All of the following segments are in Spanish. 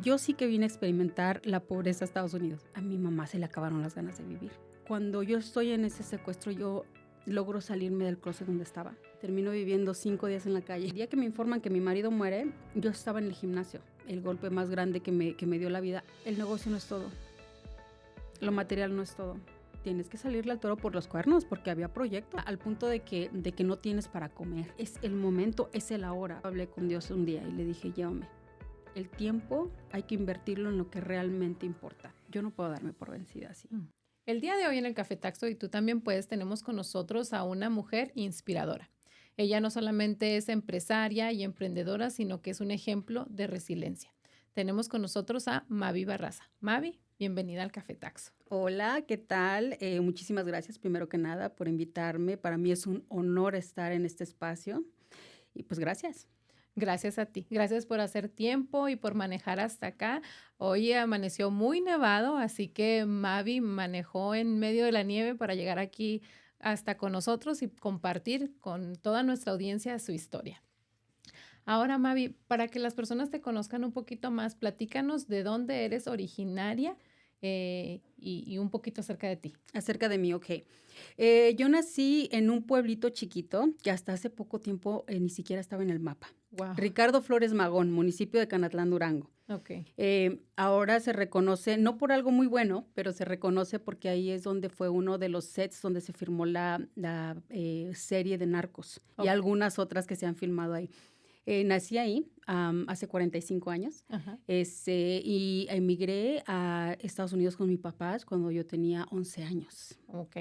Yo sí que vine a experimentar la pobreza a Estados Unidos. A mi mamá se le acabaron las ganas de vivir. Cuando yo estoy en ese secuestro, yo logro salirme del closet donde estaba. Termino viviendo 5 días en la calle. El día que me informan que mi marido muere, yo estaba en el gimnasio. El golpe más grande que me dio la vida. El negocio no es todo. Lo material no es todo. Tienes que salirle al toro por los cuernos porque había proyecto. Al punto de que no tienes para comer. Es el momento, es el ahora. Hablé con Dios un día y le dije, llévame. El tiempo hay que invertirlo en lo que realmente importa. Yo no puedo darme por vencida así. El día de hoy en el Café Taxo, y tú también puedes, tenemos con nosotros a una mujer inspiradora. Ella no solamente es empresaria y emprendedora, sino que es un ejemplo de resiliencia. Tenemos con nosotros a Mavi Barraza. Mavi, bienvenida al Café Taxo. Hola, ¿qué tal? Muchísimas gracias, primero que nada, por invitarme. Para mí es un honor estar en este espacio. Y pues gracias. Gracias a ti. Gracias por hacer tiempo y por manejar hasta acá. Hoy amaneció muy nevado, así que Mavi manejó en medio de la nieve para llegar aquí hasta con nosotros y compartir con toda nuestra audiencia su historia. Ahora, Mavi, para que las personas te conozcan un poquito más, platícanos de dónde eres originaria y un poquito acerca de ti. Acerca de mí, ok. Yo nací en un pueblito chiquito que hasta hace poco tiempo ni siquiera estaba en el mapa. Wow. Ricardo Flores Magón, municipio de Canatlán, Durango. Ok. Ahora se reconoce, no por algo muy bueno, pero se reconoce porque ahí es donde fue uno de los sets donde se filmó la serie de Narcos y algunas otras que se han filmado ahí. Nací ahí hace 45 años. Ajá. Y emigré a Estados Unidos con mis papás cuando yo tenía 11 años. Ok.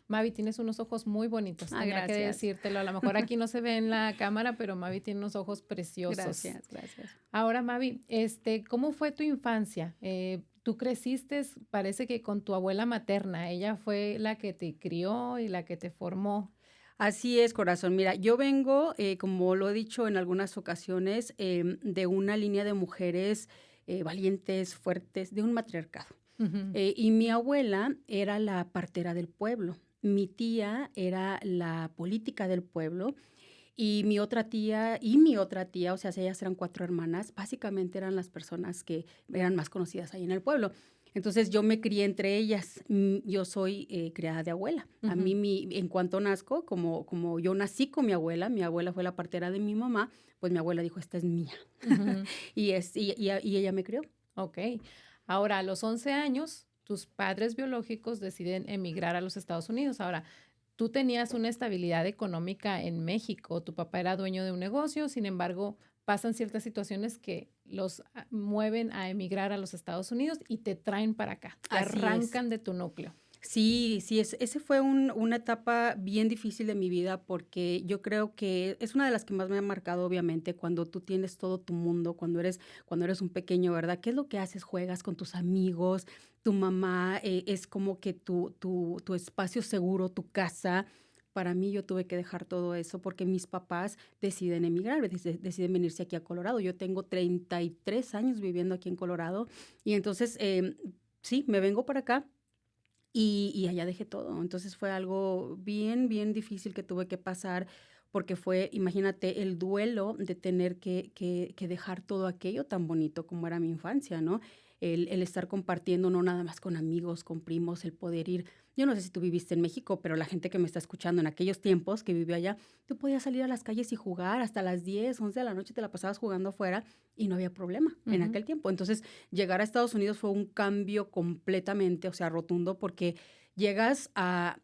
Mavi, tienes unos ojos muy bonitos. Tenía que Gracias. decírtelo. A lo mejor aquí no se ve en la cámara, pero Mavi tiene unos ojos preciosos. Gracias. Ahora, Mavi, ¿cómo fue tu infancia? Tú creciste, parece que con tu abuela materna. Ella fue la que te crió y la que te formó. Así es, corazón. Mira, yo vengo, como lo he dicho en algunas ocasiones, de una línea de mujeres valientes, fuertes, de un matriarcado. Y mi abuela era la partera del pueblo. Mi tía era la política del pueblo. Y mi otra tía, o sea, ellas eran 4 hermanas, básicamente eran las personas que eran más conocidas ahí en el pueblo. Entonces yo me crié entre ellas. Yo soy criada de abuela. A mí, en cuanto nazco, como yo nací con mi abuela fue la partera de mi mamá, pues mi abuela dijo, esta es mía. y ella me crió. Ok. Ahora, a los 11 años, tus padres biológicos deciden emigrar a los Estados Unidos. Ahora, tú tenías una estabilidad económica en México, tu papá era dueño de un negocio, sin embargo, pasan ciertas situaciones que los mueven a emigrar a los Estados Unidos y te traen para acá, te arrancan de tu núcleo. Sí, ese fue una etapa bien difícil de mi vida porque yo creo que es una de las que más me ha marcado, obviamente, cuando tú tienes todo tu mundo, cuando eres un pequeño, ¿verdad? ¿Qué es lo que haces? Juegas con tus amigos, tu mamá es como que tu espacio seguro, tu casa. Para mí yo tuve que dejar todo eso porque mis papás deciden emigrar, deciden venirse aquí a Colorado. Yo tengo 33 años viviendo aquí en Colorado y entonces sí, me vengo para acá. Y allá dejé todo. Entonces fue algo bien, bien difícil que tuve que pasar porque fue, imagínate, el duelo de tener que dejar todo aquello tan bonito como era mi infancia, ¿no? El estar compartiendo, no nada más con amigos, con primos, el poder ir. Yo no sé si tú viviste en México, pero la gente que me está escuchando en aquellos tiempos que vivió allá, tú podías salir a las calles y jugar hasta las 10, 11 de la noche, te la pasabas jugando afuera y no había problema en aquel tiempo. Entonces, llegar a Estados Unidos fue un cambio completamente, o sea, rotundo, porque llegas a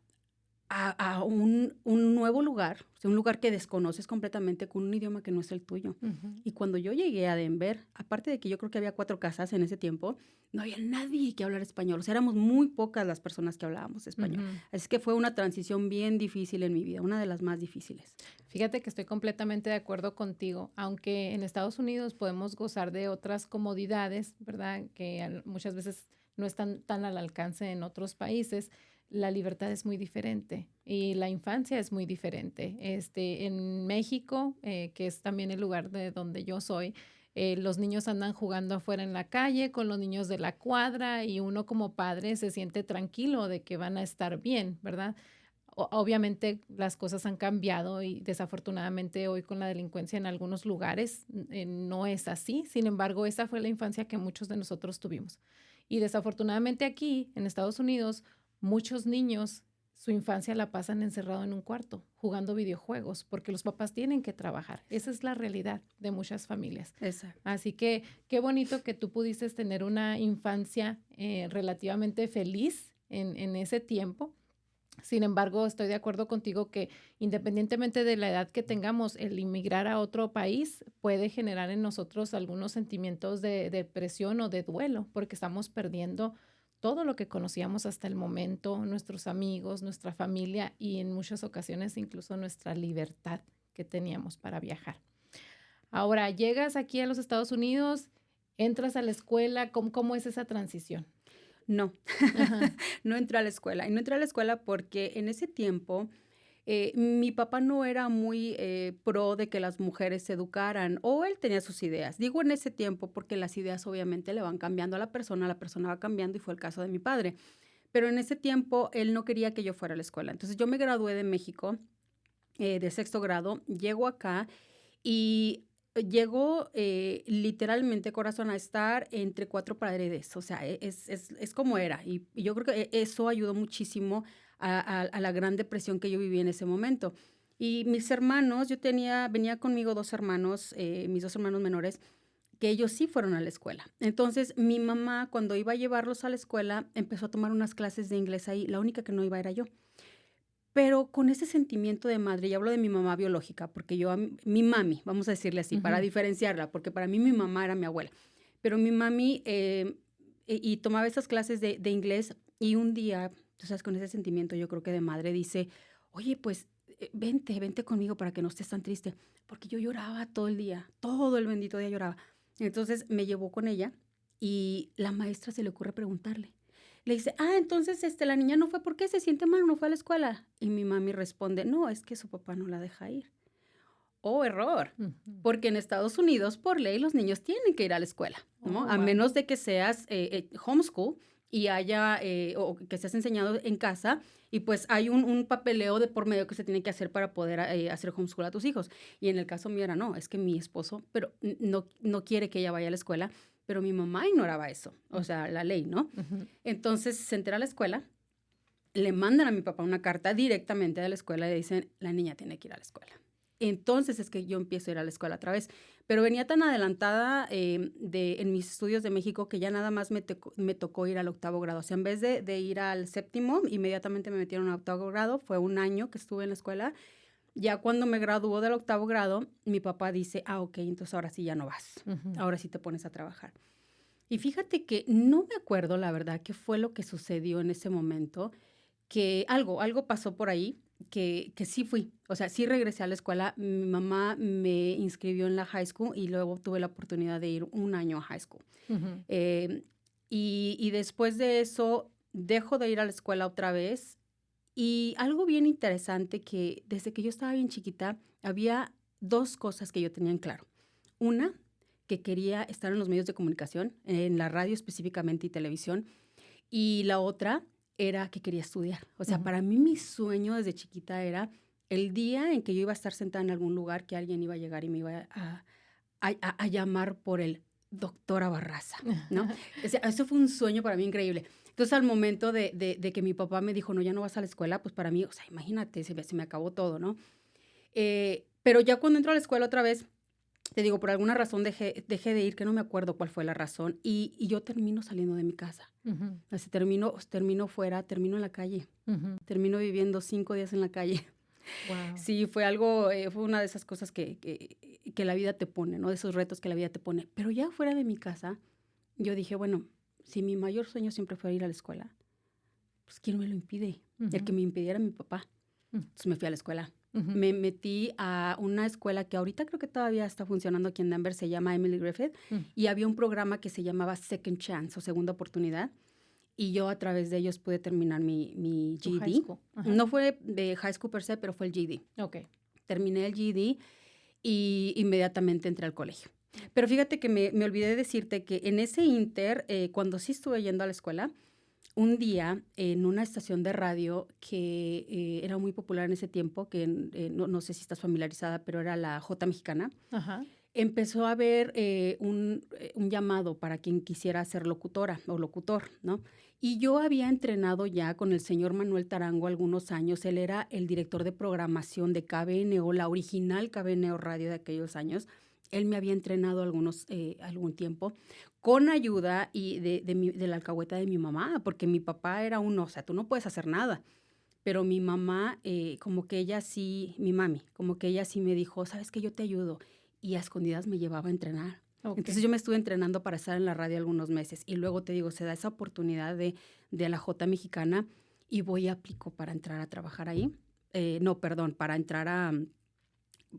un nuevo lugar, o sea, un lugar que desconoces completamente con un idioma que no es el tuyo. Y cuando yo llegué a Denver, aparte de que yo creo que había 4 casas en ese tiempo, no había nadie que hablara español. O sea, éramos muy pocas las personas que hablábamos español. Así que fue una transición bien difícil en mi vida, una de las más difíciles. Fíjate que estoy completamente de acuerdo contigo, aunque en Estados Unidos podemos gozar de otras comodidades, ¿verdad? Que muchas veces no están tan al alcance en otros países. La libertad es muy diferente y la infancia es muy diferente. En México, que es también el lugar de donde yo soy, los niños andan jugando afuera en la calle con los niños de la cuadra y uno como padre se siente tranquilo de que van a estar bien, ¿verdad? Obviamente las cosas han cambiado y desafortunadamente hoy con la delincuencia en algunos lugares no es así. Sin embargo, esa fue la infancia que muchos de nosotros tuvimos. Y desafortunadamente aquí en Estados Unidos, muchos niños su infancia la pasan encerrado en un cuarto, jugando videojuegos, porque los papás tienen que trabajar. Esa es la realidad de muchas familias. Exacto. Así que qué bonito que tú pudiste tener una infancia relativamente feliz en ese tiempo. Sin embargo, estoy de acuerdo contigo que independientemente de la edad que tengamos, el inmigrar a otro país puede generar en nosotros algunos sentimientos de depresión o de duelo, porque estamos perdiendo todo lo que conocíamos hasta el momento, nuestros amigos, nuestra familia y en muchas ocasiones incluso nuestra libertad que teníamos para viajar. Ahora, llegas aquí a los Estados Unidos, entras a la escuela, ¿cómo es esa transición? No, Ajá. no entré a la escuela. Y no entré a la escuela porque en ese tiempo mi papá no era muy pro de que las mujeres se educaran o él tenía sus ideas. Digo en ese tiempo porque las ideas obviamente le van cambiando a la persona va cambiando y fue el caso de mi padre. Pero en ese tiempo él no quería que yo fuera a la escuela. Entonces yo me gradué de México de sexto grado, llego acá y llego literalmente, corazón, a estar entre cuatro paredes. O sea, es como era. Y yo creo que eso ayudó muchísimo a la gran depresión que yo viví en ese momento. Y mis hermanos, venía conmigo dos hermanos, mis dos hermanos menores, que ellos sí fueron a la escuela. Entonces, mi mamá, cuando iba a llevarlos a la escuela, empezó a tomar unas clases de inglés ahí. La única que no iba era yo. Pero con ese sentimiento de madre, y hablo de mi mamá biológica, porque yo, mi mami, vamos a decirle así, para Ujú. diferenciarla, porque para mí mi mamá era mi abuela, pero mi mami, y tomaba esas clases de inglés, y un día, tú sabes, con ese sentimiento, yo creo que de madre, dice, oye, pues, vente conmigo para que no estés tan triste, porque yo lloraba todo el día, todo el bendito día lloraba. Entonces me llevó con ella, y la maestra se le ocurre preguntarle. Le dice, entonces la niña no fue, ¿por qué se siente mal? No fue a la escuela. Y mi mami responde, no, es que su papá no la deja ir. Oh, error. Ujú. Porque en Estados Unidos, por ley, los niños tienen que ir a la escuela, ¿no? Oh, A wow. menos de que seas homeschool y o que seas enseñado en casa y pues hay un papeleo de por medio que se tiene que hacer para poder hacer homeschool a tus hijos. Y en el caso mío era, no, es que mi esposo, pero no quiere que ella vaya a la escuela, pero mi mamá ignoraba eso, o sea, la ley, ¿no? Ujú. Entonces se entera a la escuela, le mandan a mi papá una carta directamente de la escuela y le dicen, la niña tiene que ir a la escuela. Entonces es que yo empiezo a ir a la escuela otra vez. Pero venía tan adelantada en mis estudios de México que ya nada más me tocó ir al octavo grado. O sea, en vez de ir al séptimo, inmediatamente me metieron al octavo grado. Fue un año que estuve en la escuela. Ya cuando me graduó del octavo grado, mi papá dice, ok, entonces ahora sí ya no vas. Ujú. Ahora sí te pones a trabajar. Y fíjate que no me acuerdo, la verdad, qué fue lo que sucedió en ese momento, que algo pasó por ahí, que sí fui. O sea, sí regresé a la escuela. Mi mamá me inscribió en la high school y luego tuve la oportunidad de ir un año a high school. Ujú. Eh, y después de eso, dejo de ir a la escuela otra vez. Y algo bien interesante que desde que yo estaba bien chiquita, había dos cosas que yo tenía en claro. Una, que quería estar en los medios de comunicación, en la radio específicamente y televisión. Y la otra era que quería estudiar. O sea, Ujú. para mí mi sueño desde chiquita era el día en que yo iba a estar sentada en algún lugar, que alguien iba a llegar y me iba a llamar por el doctora Barraza, ¿no? O sea, eso fue un sueño para mí increíble. Entonces, al momento de que mi papá me dijo, no, ya no vas a la escuela, pues para mí, o sea, imagínate, se me acabó todo, ¿no? Pero ya cuando entro a la escuela otra vez, te digo, por alguna razón dejé de ir, que no me acuerdo cuál fue la razón, y yo termino saliendo de mi casa. Ujú. Así termino fuera, termino en la calle, Ujú. termino viviendo 5 días en la calle. Wow. Sí, fue una de esas cosas que la vida te pone, ¿no? De esos retos que la vida te pone. Pero ya fuera de mi casa, yo dije, bueno, si mi mayor sueño siempre fue ir a la escuela, pues ¿quién me lo impide? El que Ujú. me impidiera mi papá. Ujú. Entonces me fui a la escuela. Ujú. Me metí a una escuela que ahorita creo que todavía está funcionando aquí en Denver, se llama Emily Griffith, Ujú. y había un programa que se llamaba Second Chance o Segunda Oportunidad, y yo a través de ellos pude terminar mi Tu high GED. school. Ajá. No fue de high school per se, pero fue el GED. Ok. Terminé el GED y inmediatamente entré al colegio. Pero fíjate que me olvidé de decirte que en ese inter, cuando sí estuve yendo a la escuela, un día en una estación de radio que era muy popular en ese tiempo, que no sé si estás familiarizada, pero era la J Mexicana, Ajá. empezó a haber un llamado para quien quisiera ser locutora o locutor, ¿no? Y yo había entrenado ya con el señor Manuel Tarango algunos años. Él era el director de programación de KBNO, la original KBNO Radio de aquellos años. Él me había entrenado algún tiempo con ayuda de la alcahueta de mi mamá, porque mi papá era uno, o sea, tú no puedes hacer nada. Pero mi mamá, como que ella sí, mi mami, como que ella sí me dijo, ¿sabes qué? Yo te ayudo. Y a escondidas me llevaba a entrenar. Entonces Okey. yo me estuve entrenando para estar en la radio algunos meses. Y luego te digo, se da esa oportunidad de la J Mexicana y voy y aplico para entrar a trabajar ahí. No, perdón, para entrar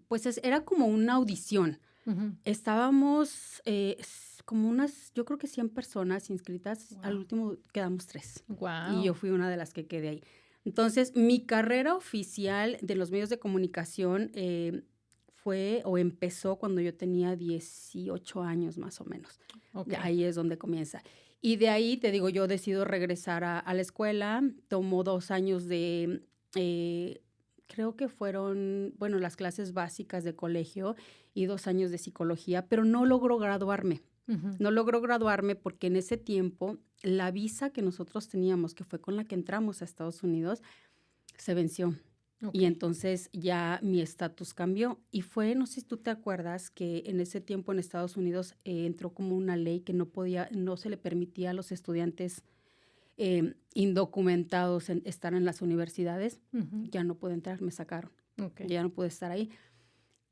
pues era como una audición. Ujú. Estábamos como yo creo que 100 personas inscritas. Al Guau. último quedamos 3. Y yo Guau. fui una de las que quedé ahí. Entonces, mi carrera oficial de los medios de comunicación fue o empezó cuando yo tenía 18 años más o menos. Okey. Ahí es donde comienza. Y de ahí, te digo, yo decido regresar a la escuela. Tomo 2 años eh, creo que fueron, bueno, las clases básicas de colegio y 2 años de psicología, pero no logro graduarme. Ujú. No logró graduarme porque en ese tiempo la visa que nosotros teníamos, que fue con la que entramos a Estados Unidos, se venció. Y Okey. entonces ya mi estatus cambió. Y fue, no sé si tú te acuerdas, que en ese tiempo en Estados Unidos entró como una ley que no se le permitía a los estudiantes indocumentados estar en las universidades. Ujú. Ya no pude entrar, me sacaron. Okey. Ya no pude estar ahí.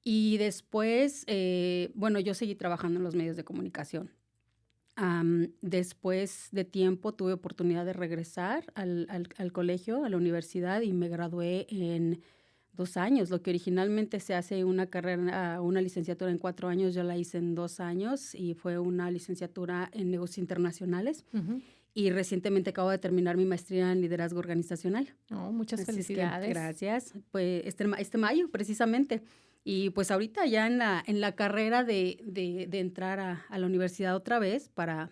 Y después, bueno, yo seguí trabajando en los medios de comunicación. Después de tiempo tuve oportunidad de regresar al colegio, a la universidad, y me gradué en 2 años. Lo que originalmente se hace una carrera, una licenciatura en 4 años, yo la hice en 2 años y fue una licenciatura en negocios internacionales. Ujú. Y recientemente acabo de terminar mi maestría en liderazgo organizacional. Oh, muchas Así es que felicidades. gracias. Pues este mayo, precisamente. Y pues ahorita ya en la carrera de entrar a la universidad otra vez para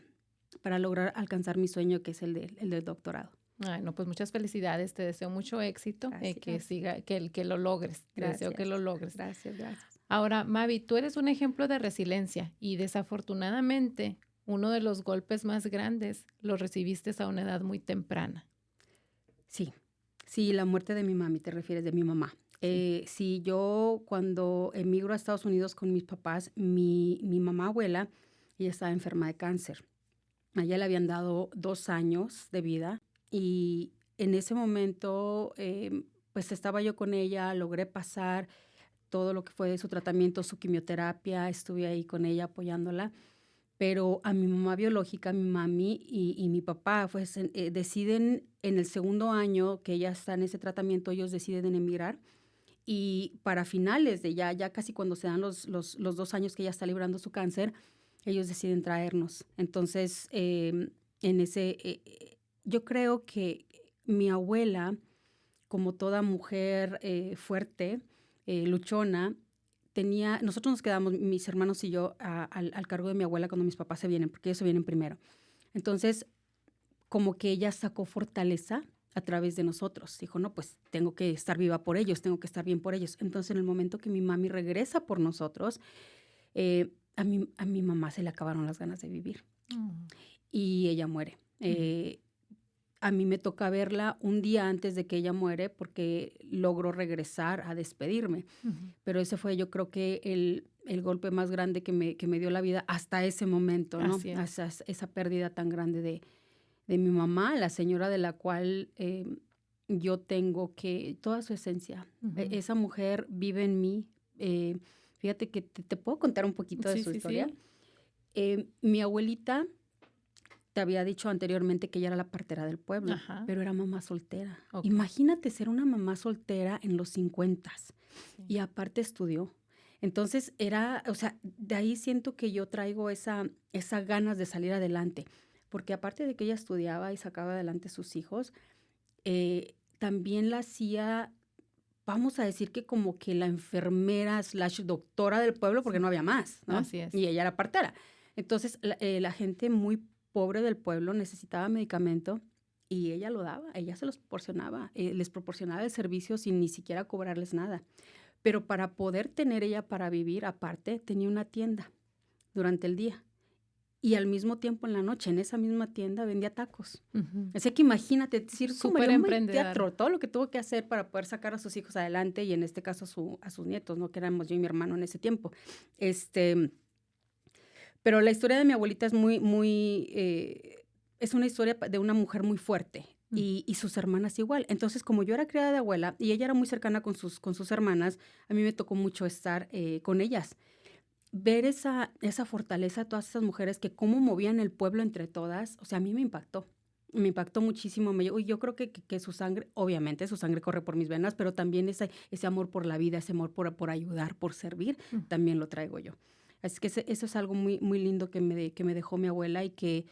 lograr alcanzar mi sueño, que es el del doctorado. Ay, no, pues muchas felicidades. Te deseo mucho éxito, que Gracias, siga, que lo logres. Te deseo que gracias, lo logres. gracias, gracias. Ahora, Mavi, tú eres un ejemplo de resiliencia y desafortunadamente uno de los golpes más grandes lo recibiste a una edad muy temprana. Sí, sí, la muerte de mi mami, te refieres, de mi mamá. Sí. Sí, yo cuando emigro a Estados Unidos con mis papás, mi mamá abuela, ella estaba enferma de cáncer. A ella le habían dado 2 años de vida y en ese momento, pues estaba yo con ella, logré pasar todo lo que fue su tratamiento, su quimioterapia, estuve ahí con ella apoyándola, pero a mi mamá biológica, mi mami y mi papá, pues deciden en el segundo año que ella está en ese tratamiento, ellos deciden emigrar y para finales de ya casi cuando se dan los 2 años que ella está librando su cáncer, ellos deciden traernos. Entonces, yo creo que mi abuela, como toda mujer fuerte, luchona, nosotros nos quedamos, mis hermanos y yo, al cargo de mi abuela cuando mis papás se vienen, porque ellos se vienen primero. Entonces, como que ella sacó fortaleza a través de nosotros. Dijo, no, pues tengo que estar viva por ellos, tengo que estar bien por ellos. Entonces, en el momento que mi mami regresa por nosotros, a mi mamá se le acabaron las ganas de vivir Mm. y ella muere. Ujú. A mí me toca verla un día antes de que ella muere porque logró regresar a despedirme. Ujú. Pero ese fue, yo creo que el golpe más grande que me dio la vida hasta ese momento, ¿no? Así es. Esa pérdida tan grande de mi mamá, la señora de la cual yo tengo toda su esencia. Ujú. Esa mujer vive en mí. Fíjate que te puedo contar un poquito de Sí, su sí, historia. sí. Mi abuelita, te había dicho anteriormente que ella era la partera del pueblo, Ajá. pero era mamá soltera. Okey. Imagínate ser una mamá soltera en los 50 Sí. y aparte estudió. Entonces o sea, de ahí siento que yo traigo esa ganas de salir adelante, porque aparte de que ella estudiaba y sacaba adelante sus hijos, también la hacía, vamos a decir que como que la enfermera slash doctora del pueblo, porque Sí. no había más, ¿no? Así es. Y ella era partera. Entonces, la gente muy pobre del pueblo necesitaba medicamento y ella lo daba, ella se los proporcionaba, les proporcionaba el servicio sin ni siquiera cobrarles nada. Pero para poder tener ella para vivir, aparte, tenía una tienda durante el día. Y al mismo tiempo en la noche, en esa misma tienda vendía tacos. Ujú. Así que imagínate, circo, Súper maroma y emprendedora. teatro, todo lo que tuvo que hacer para poder sacar a sus hijos adelante y en este caso a sus nietos, ¿no? Que éramos yo y mi hermano en ese tiempo. Este, pero la historia de mi abuelita es es una historia de una mujer muy fuerte Mm. y sus hermanas igual. Entonces, como yo era criada de abuela y ella era muy cercana con sus hermanas, a mí me tocó mucho estar con ellas. Ver esa fortaleza de todas esas mujeres que cómo movían el pueblo entre todas, o sea, a mí me impactó muchísimo. Y yo creo que su sangre, obviamente su sangre corre por mis venas, pero también ese amor por la vida, ese amor por ayudar, por servir, Mm. también lo traigo yo. Así que eso es algo muy, muy lindo que me dejó mi abuela y que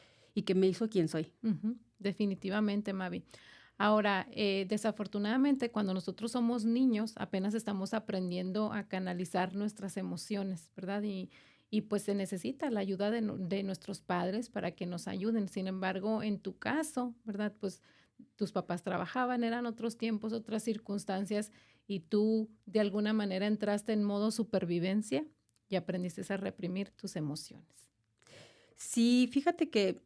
me hizo quien soy. Ujú. Definitivamente, Mavi. Ahora, desafortunadamente, cuando nosotros somos niños, apenas estamos aprendiendo a canalizar nuestras emociones, ¿verdad? Y pues se necesita la ayuda de nuestros padres para que nos ayuden. Sin embargo, en tu caso, ¿verdad? Pues tus papás trabajaban, eran otros tiempos, otras circunstancias, y tú de alguna manera entraste en modo supervivencia y aprendiste a reprimir tus emociones. Sí, fíjate que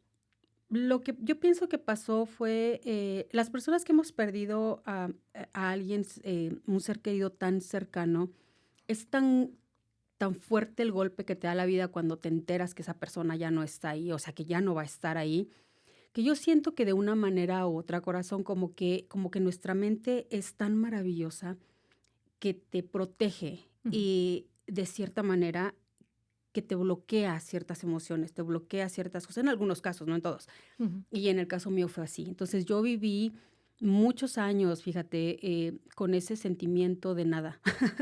lo que yo pienso que pasó fue, las personas que hemos perdido a alguien, un ser querido tan cercano, es tan fuerte el golpe que te da la vida cuando te enteras que esa persona ya no está ahí, o sea, que ya no va a estar ahí, que yo siento que de una manera u otra, corazón, como que nuestra mente es tan maravillosa que te protege Ujú. y de cierta manera que te bloquea ciertas emociones, te bloquea ciertas cosas, en algunos casos, no en todos. Ujú. Y en el caso mío fue así. Entonces yo viví muchos años, fíjate, con ese sentimiento de nada,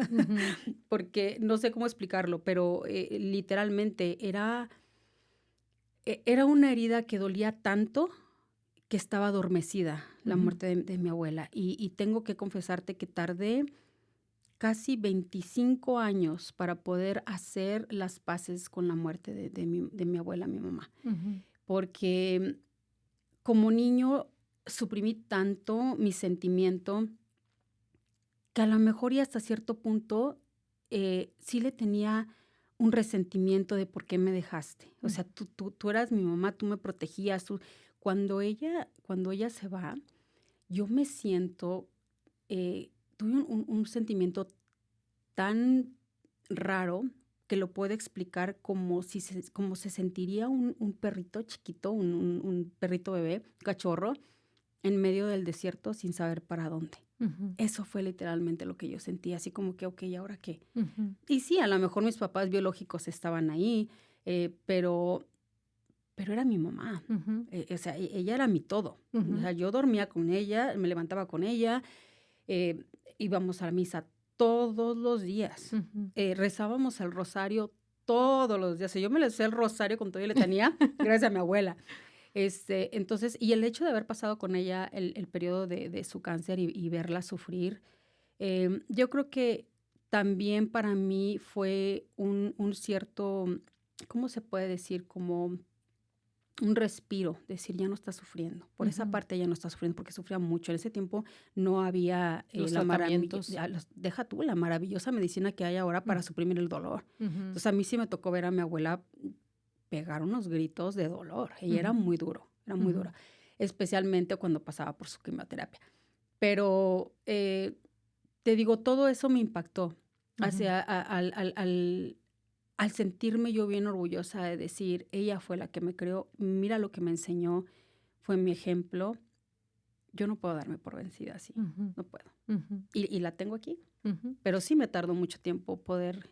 Ujú. porque no sé cómo explicarlo, pero literalmente era una herida que dolía tanto que estaba adormecida la Ujú. muerte de mi abuela. Y tengo que confesarte que tardé casi 25 años para poder hacer las paces con la muerte de mi abuela, mi mamá, Ujú. porque como niño suprimí tanto mi sentimiento que a lo mejor y hasta cierto punto sí le tenía un resentimiento de por qué me dejaste. O Ujú. sea, tú eras mi mamá, tú me protegías. Cuando ella se va, yo me siento, tuve un sentimiento tan raro que lo puedo explicar como como se sentiría un perrito chiquito, un perrito bebé, cachorro, en medio del desierto sin saber para dónde. Ujú. Eso fue literalmente lo que yo sentí, así como que, okey, ¿ahora qué? Ujú. Y sí, a lo mejor mis papás biológicos estaban ahí, pero era mi mamá. Ujú. O sea, ella era mi todo. O Ujú. sea, yo dormía con ella, me levantaba con ella, eh, íbamos a la misa todos los días, Ujú. rezábamos el rosario todos los días. Y yo me le sé el rosario con todo y letanía, gracias a mi abuela. Entonces, y el hecho de haber pasado con ella el periodo de su cáncer y verla sufrir, yo creo que también para mí fue un cierto, ¿cómo se puede decir? Como un respiro, decir, ya no está sufriendo. Por esa Ujú. parte ella no está sufriendo porque sufría mucho. En ese tiempo no había Los la maravilla, tratamientos. deja tú, la maravillosa medicina que hay ahora Mm. para suprimir el dolor. Ujú. Entonces a mí sí me tocó ver a mi abuela pegar unos gritos de dolor. Ella Ujú. era muy Ujú. dura, especialmente cuando pasaba por su quimioterapia. Pero te digo, todo eso me impactó Ujú. hacia al sentirme yo bien orgullosa de decir, ella fue la que me creó, mira lo que me enseñó, fue mi ejemplo. Yo no puedo darme por vencida así, Ujú. no puedo. Ujú. Y la tengo aquí, Ujú. pero sí me tardó mucho tiempo poder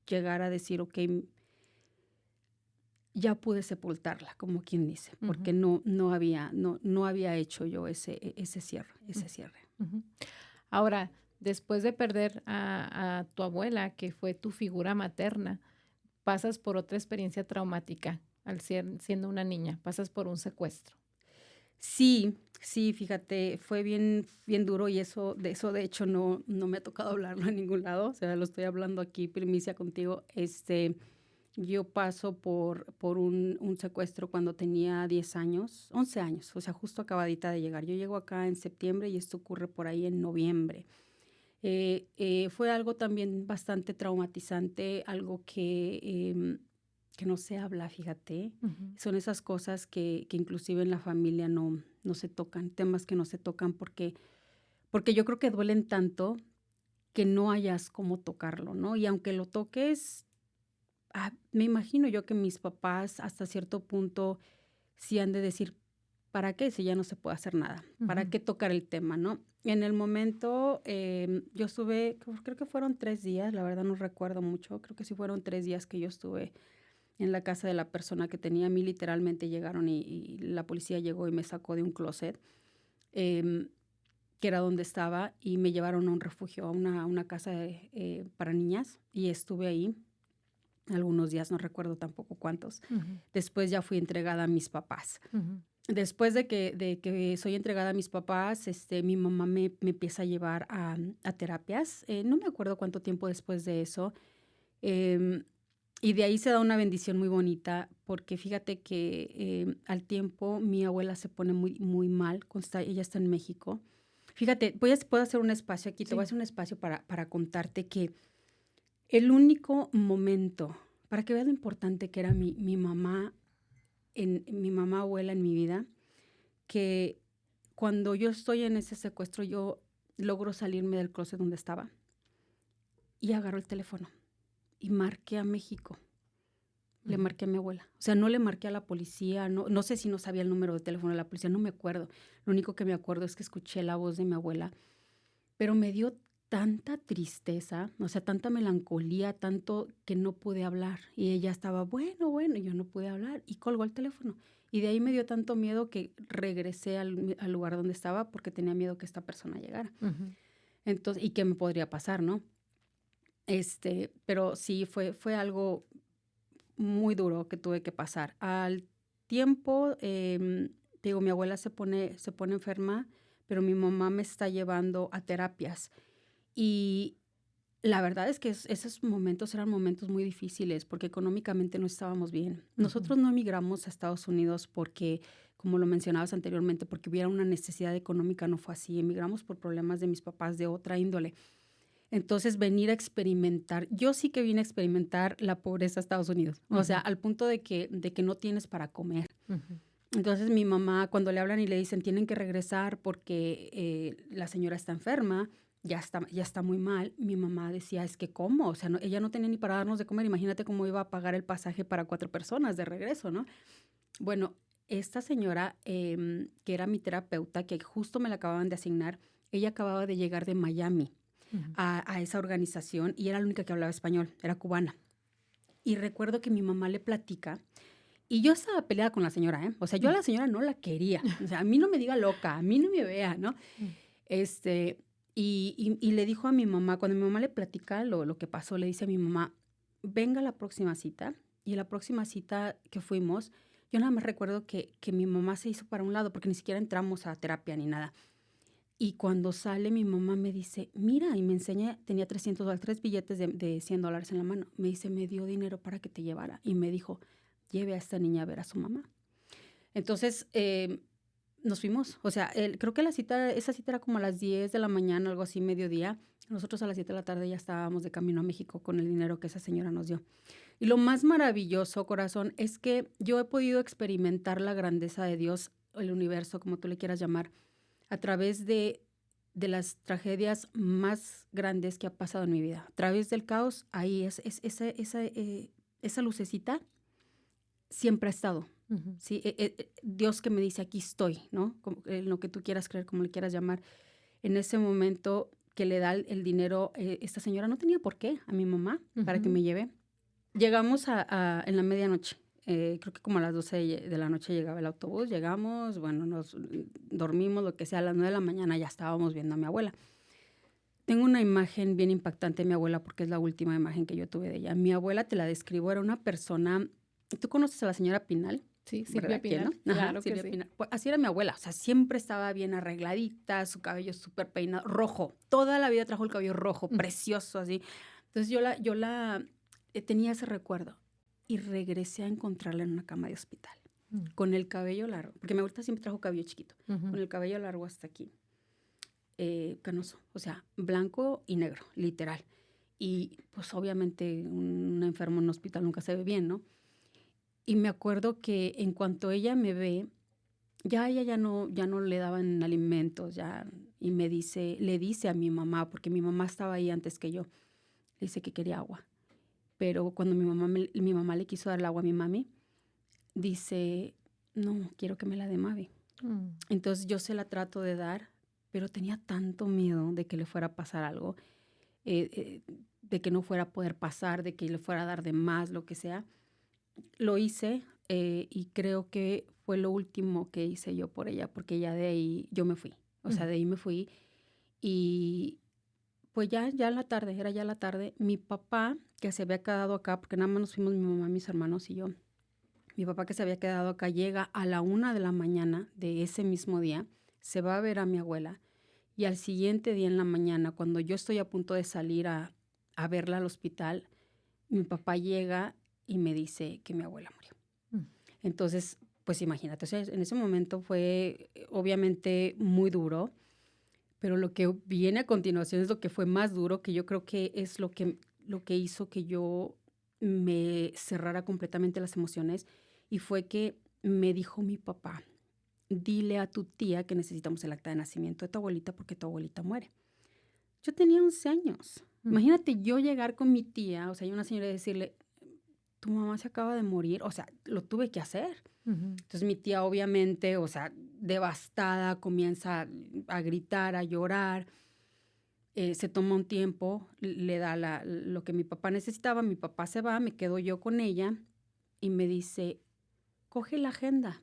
llegar a decir, ok, ya pude sepultarla, como quien dice, porque Ujú. no había hecho yo ese cierre, Ujú. ese cierre. Ujú. Ahora, después de perder a tu abuela, que fue tu figura materna, pasas por otra experiencia traumática al siendo una niña, pasas por un secuestro. Sí, sí, fíjate, fue bien duro y eso de hecho no me ha tocado hablarlo en ningún lado, o sea, lo estoy hablando aquí primicia contigo. Yo paso por un secuestro cuando tenía 10 años, 11 años, o sea, justo acabadita de llegar. Yo llego acá en septiembre y esto ocurre por ahí en noviembre. Fue algo también bastante traumatizante, algo que no se habla, fíjate. Ujú. Son esas cosas que inclusive en la familia no se tocan, temas que no se tocan porque yo creo que duelen tanto que no hayas cómo tocarlo, ¿no? Y aunque lo toques, me imagino yo que mis papás hasta cierto punto sí han de decir, ¿para qué si ya no se puede hacer nada? ¿Para Ujú. qué tocar el tema, no? En el momento, yo estuve, creo que fueron 3 días, la verdad no recuerdo mucho, creo que sí fueron 3 días que yo estuve en la casa de la persona que tenía. A mí literalmente llegaron y la policía llegó y me sacó de un closet, em, que era donde estaba, y me llevaron a un refugio, a una casa para niñas, y estuve ahí algunos días, no recuerdo tampoco cuántos. Ujú. Después ya fui entregada a mis papás. Ujú. Después de que soy entregada a mis papás, mi mamá me empieza a llevar a terapias. No me acuerdo cuánto tiempo después de eso. em, y de ahí se da una bendición muy bonita, porque fíjate que al tiempo mi abuela se pone muy, muy mal. Ella está en México. Fíjate, puedo hacer un espacio aquí, te voy a Sí. hacer un espacio para contarte que el único momento, para que veas lo importante que era mi mamá, mi mamá abuela en mi vida, que cuando yo estoy en ese secuestro, yo logro salirme del closet donde estaba y agarro el teléfono y marqué a México. Le Ujú. marqué a mi abuela. O sea, no le marqué a la policía, no sé si no sabía el número de teléfono de la policía, no me acuerdo. Lo único que me acuerdo es que escuché la voz de mi abuela, pero me dio tanta tristeza, o sea, tanta melancolía, tanto que no pude hablar. Y ella estaba, bueno, bueno, y yo no pude hablar y colgó el teléfono. Y de ahí me dio tanto miedo que regresé al lugar donde estaba porque tenía miedo que esta persona llegara. Ujú. Entonces, y qué me podría pasar, ¿no? Pero sí, fue algo muy duro que tuve que pasar. Al tiempo, te digo, mi abuela se pone enferma, pero mi mamá me está llevando a terapias. Y la verdad es que esos momentos eran momentos muy difíciles porque económicamente no estábamos bien. Ujú. Nosotros no emigramos a Estados Unidos porque, como lo mencionabas anteriormente, porque hubiera una necesidad económica, no fue así. Emigramos por problemas de mis papás de otra índole. Entonces, venir a experimentar, yo sí que vine a experimentar la pobreza a Estados Unidos, o sea, Ujú. al punto de que no tienes para comer. Ujú. Entonces, mi mamá, cuando le hablan y le dicen, tienen que regresar porque la señora está enferma, ya está muy mal, mi mamá decía, es que ¿cómo? O sea, ella no tenía ni para darnos de comer, imagínate cómo iba a pagar el pasaje para 4 personas de regreso, ¿no? Bueno, esta señora, que era mi terapeuta, que justo me la acababan de asignar, ella acababa de llegar de Miami Ujú. a esa organización y era la única que hablaba español, era cubana. Y recuerdo que mi mamá le platica y yo estaba peleada con la señora, ¿eh? O sea, yo a Mm. la señora no la quería. O sea, a mí no me diga loca, a mí no me vea, ¿no? Mm. Este, y le dijo a mi mamá, cuando mi mamá le platica lo que pasó, le dice a mi mamá, venga a la próxima cita. Y en la próxima cita que fuimos, yo nada más recuerdo que mi mamá se hizo para un lado porque ni siquiera entramos a terapia ni nada. Y cuando sale mi mamá me dice, mira, y me enseña, tenía $300, 3 billetes de $100 en la mano. Me dice, me dio dinero para que te llevara. Y me dijo, lleve a esta niña a ver a su mamá. Entonces, nos fuimos. O sea, creo que esa cita era como a las 10 de la mañana, algo así, mediodía. Nosotros a las 7 de la tarde ya estábamos de camino a México con el dinero que esa señora nos dio. Y lo más maravilloso, corazón, es que yo he podido experimentar la grandeza de Dios, el universo, como tú le quieras llamar, a través de las tragedias más grandes que ha pasado en mi vida. A través del caos, ahí esa lucecita siempre ha estado. Ujú. ¿Sí? Dios que me dice, aquí estoy, ¿no? En lo que tú quieras creer, como le quieras llamar. En ese momento que le da el dinero, esta señora no tenía por qué a mi mamá para que Ujú. me lleve. Llegamos en la medianoche. Creo que como a las 12 de la noche llegaba el autobús. Llegamos, bueno, nos dormimos, lo que sea, a las 9 de la mañana ya estábamos viendo a mi abuela. Tengo una imagen bien impactante de mi abuela porque es la última imagen que yo tuve de ella. Mi abuela, te la describo, era una persona. ¿Tú conoces a la señora Pinal? Sí, Silvia ¿Verdad? ¿Quién no? Pinal, Ajá, claro que Silvia sí. Pinal. Pues así era mi abuela, o sea, siempre estaba bien arregladita, su cabello súper peinado, rojo. Toda la vida trajo el cabello rojo, Mm. precioso, así. Entonces tenía ese recuerdo. y regresé a encontrarla en una cama de hospital, Mm. con el cabello largo, porque mi abuelita siempre trajo cabello chiquito, Ujú. con el cabello largo hasta aquí, canoso, o sea, blanco y negro, literal. Y pues obviamente un enfermo en un hospital nunca se ve bien, ¿no? Y me acuerdo que en cuanto ella me ve, ya ella ya no le daban alimentos, ya, y le dice a mi mamá, porque mi mamá estaba ahí antes que yo, le dice que quería agua. Pero cuando mi mamá le quiso dar el agua a mi mami, dice, no, quiero que me la dé Mavi. Mm. Entonces yo se la trato de dar, pero tenía tanto miedo de que le fuera a pasar algo, de que no fuera a poder pasar, de que le fuera a dar de más, lo que sea. Lo hice, y creo que fue lo último que hice yo por ella, porque ya de ahí yo me fui. O sea, Mm. de ahí me fui y pues ya en la tarde, era ya la tarde, mi papá, que se había quedado acá, porque nada más nos fuimos mi mamá, mis hermanos y yo. Mi papá, que se había quedado acá, llega a la 1 de la mañana de ese mismo día, se va a ver a mi abuela y al siguiente día en la mañana, cuando yo estoy a punto de salir a verla al hospital, mi papá llega y me dice que mi abuela murió. Mm. Entonces, pues imagínate, o sea, en ese momento fue obviamente muy duro, pero lo que viene a continuación es lo que fue más duro, que yo creo que es lo que hizo que yo me cerrara completamente las emociones, y fue que me dijo mi papá, dile a tu tía que necesitamos el acta de nacimiento de tu abuelita porque tu abuelita muere. Yo tenía 11 años. Mm. Imagínate yo llegar con mi tía, o sea, hay una señora y decirle, tu mamá se acaba de morir, o sea, lo tuve que hacer. Ujú. Entonces mi tía obviamente, o sea, devastada, comienza a gritar, a llorar, se toma un tiempo, le da lo que mi papá necesitaba, mi papá se va, me quedo yo con ella y me dice, coge la agenda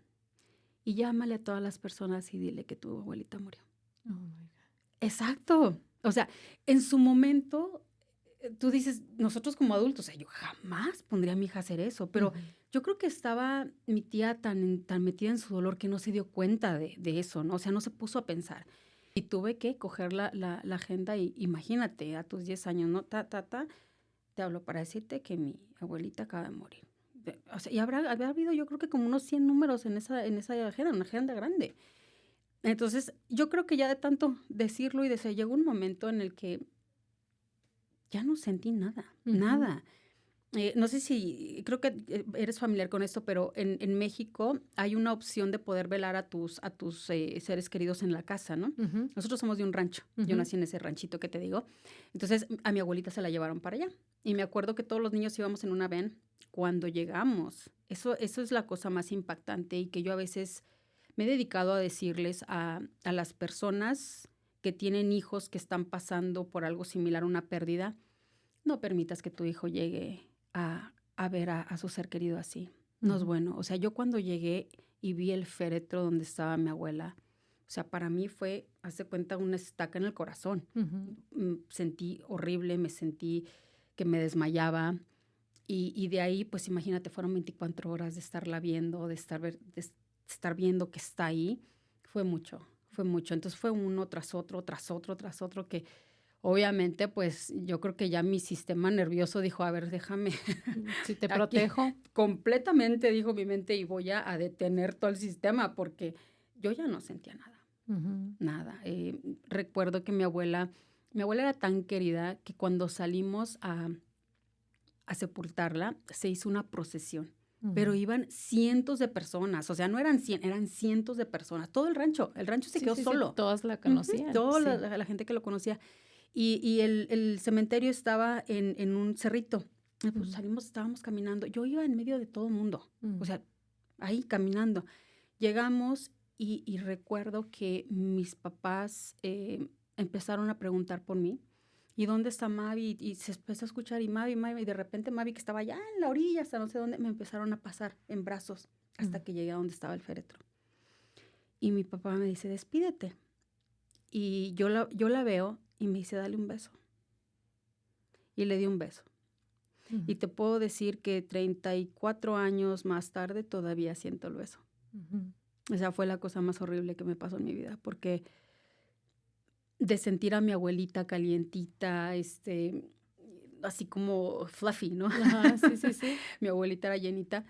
y llámale a todas las personas y dile que tu abuelita murió. Oh my God. Exacto. O sea, en su momento, tú dices, nosotros como adultos, o sea, yo jamás pondría a mi hija a hacer eso, pero Ujú. yo creo que estaba mi tía tan metida en su dolor que no se dio cuenta de eso, ¿no? O sea, no se puso a pensar. Y tuve que coger la agenda y imagínate, a tus 10 años, ¿no? Te hablo para decirte que mi abuelita acaba de morir. O sea, y habrá habido yo creo que como unos 100 números en esa agenda, una agenda grande. Entonces, yo creo que ya de tanto decirlo y decir, llegó un momento en el que ya no sentí nada, Ujú. nada. No sé si, creo que eres familiar con esto, pero en México hay una opción de poder velar a tus seres queridos en la casa, ¿no? Ujú. Nosotros somos de un rancho. Yo Ujú. nací en ese ranchito que te digo. Entonces, a mi abuelita se la llevaron para allá. Y me acuerdo que todos los niños íbamos en una van. Cuando llegamos, eso es la cosa más impactante y que yo a veces me he dedicado a decirles a las personas que tienen hijos que están pasando por algo similar a una pérdida, no permitas que tu hijo llegue a ver a su ser querido así. No es Ujú. bueno. O sea, yo cuando llegué y vi el féretro donde estaba mi abuela, o sea, para mí fue, haz de cuenta, una estaca en el corazón. Ujú. Sentí horrible, me sentí que me desmayaba. Y de ahí, pues imagínate, fueron 24 horas de estarla viendo, de estar viendo que está ahí. Fue mucho, fue mucho. Entonces fue uno tras otro, tras otro, tras otro, que obviamente, pues yo creo que ya mi sistema nervioso dijo, a ver, déjame Si te aquí, protejo. completamente dijo mi mente y voy a detener todo el sistema porque yo ya no sentía nada, Ujú. nada. Recuerdo que mi abuela era tan querida que cuando salimos a sepultarla, se hizo una procesión. Pero Ujú. iban cientos de personas, o sea, no eran 100, eran cientos de personas. Todo el rancho se Sí, quedó sí, sí, solo. todas la Ujú, conocían, toda sí. la gente que lo conocía. Y el cementerio estaba en un cerrito. Y pues Ujú. salimos, estábamos caminando. Yo iba en medio de todo el mundo, o Mm. sea, ahí caminando. Llegamos y recuerdo que mis papás empezaron a preguntar por mí. ¿Y dónde está Mavi? Y se empezó a escuchar, y Mavi, Mavi, y de repente Mavi, que estaba allá en la orilla, hasta no sé dónde, me empezaron a pasar en brazos Mm. hasta que llegué a donde estaba el féretro. Y mi papá me dice, despídete. Y yo la veo y me dice, dale un beso. Y le di un beso. Ujú. Y te puedo decir que 34 años más tarde todavía siento el beso. Ujú. O sea, fue la cosa más horrible que me pasó en mi vida, porque de sentir a mi abuelita calientita, así como fluffy, ¿no? Ajá, sí, sí, sí. Mi abuelita era llenita.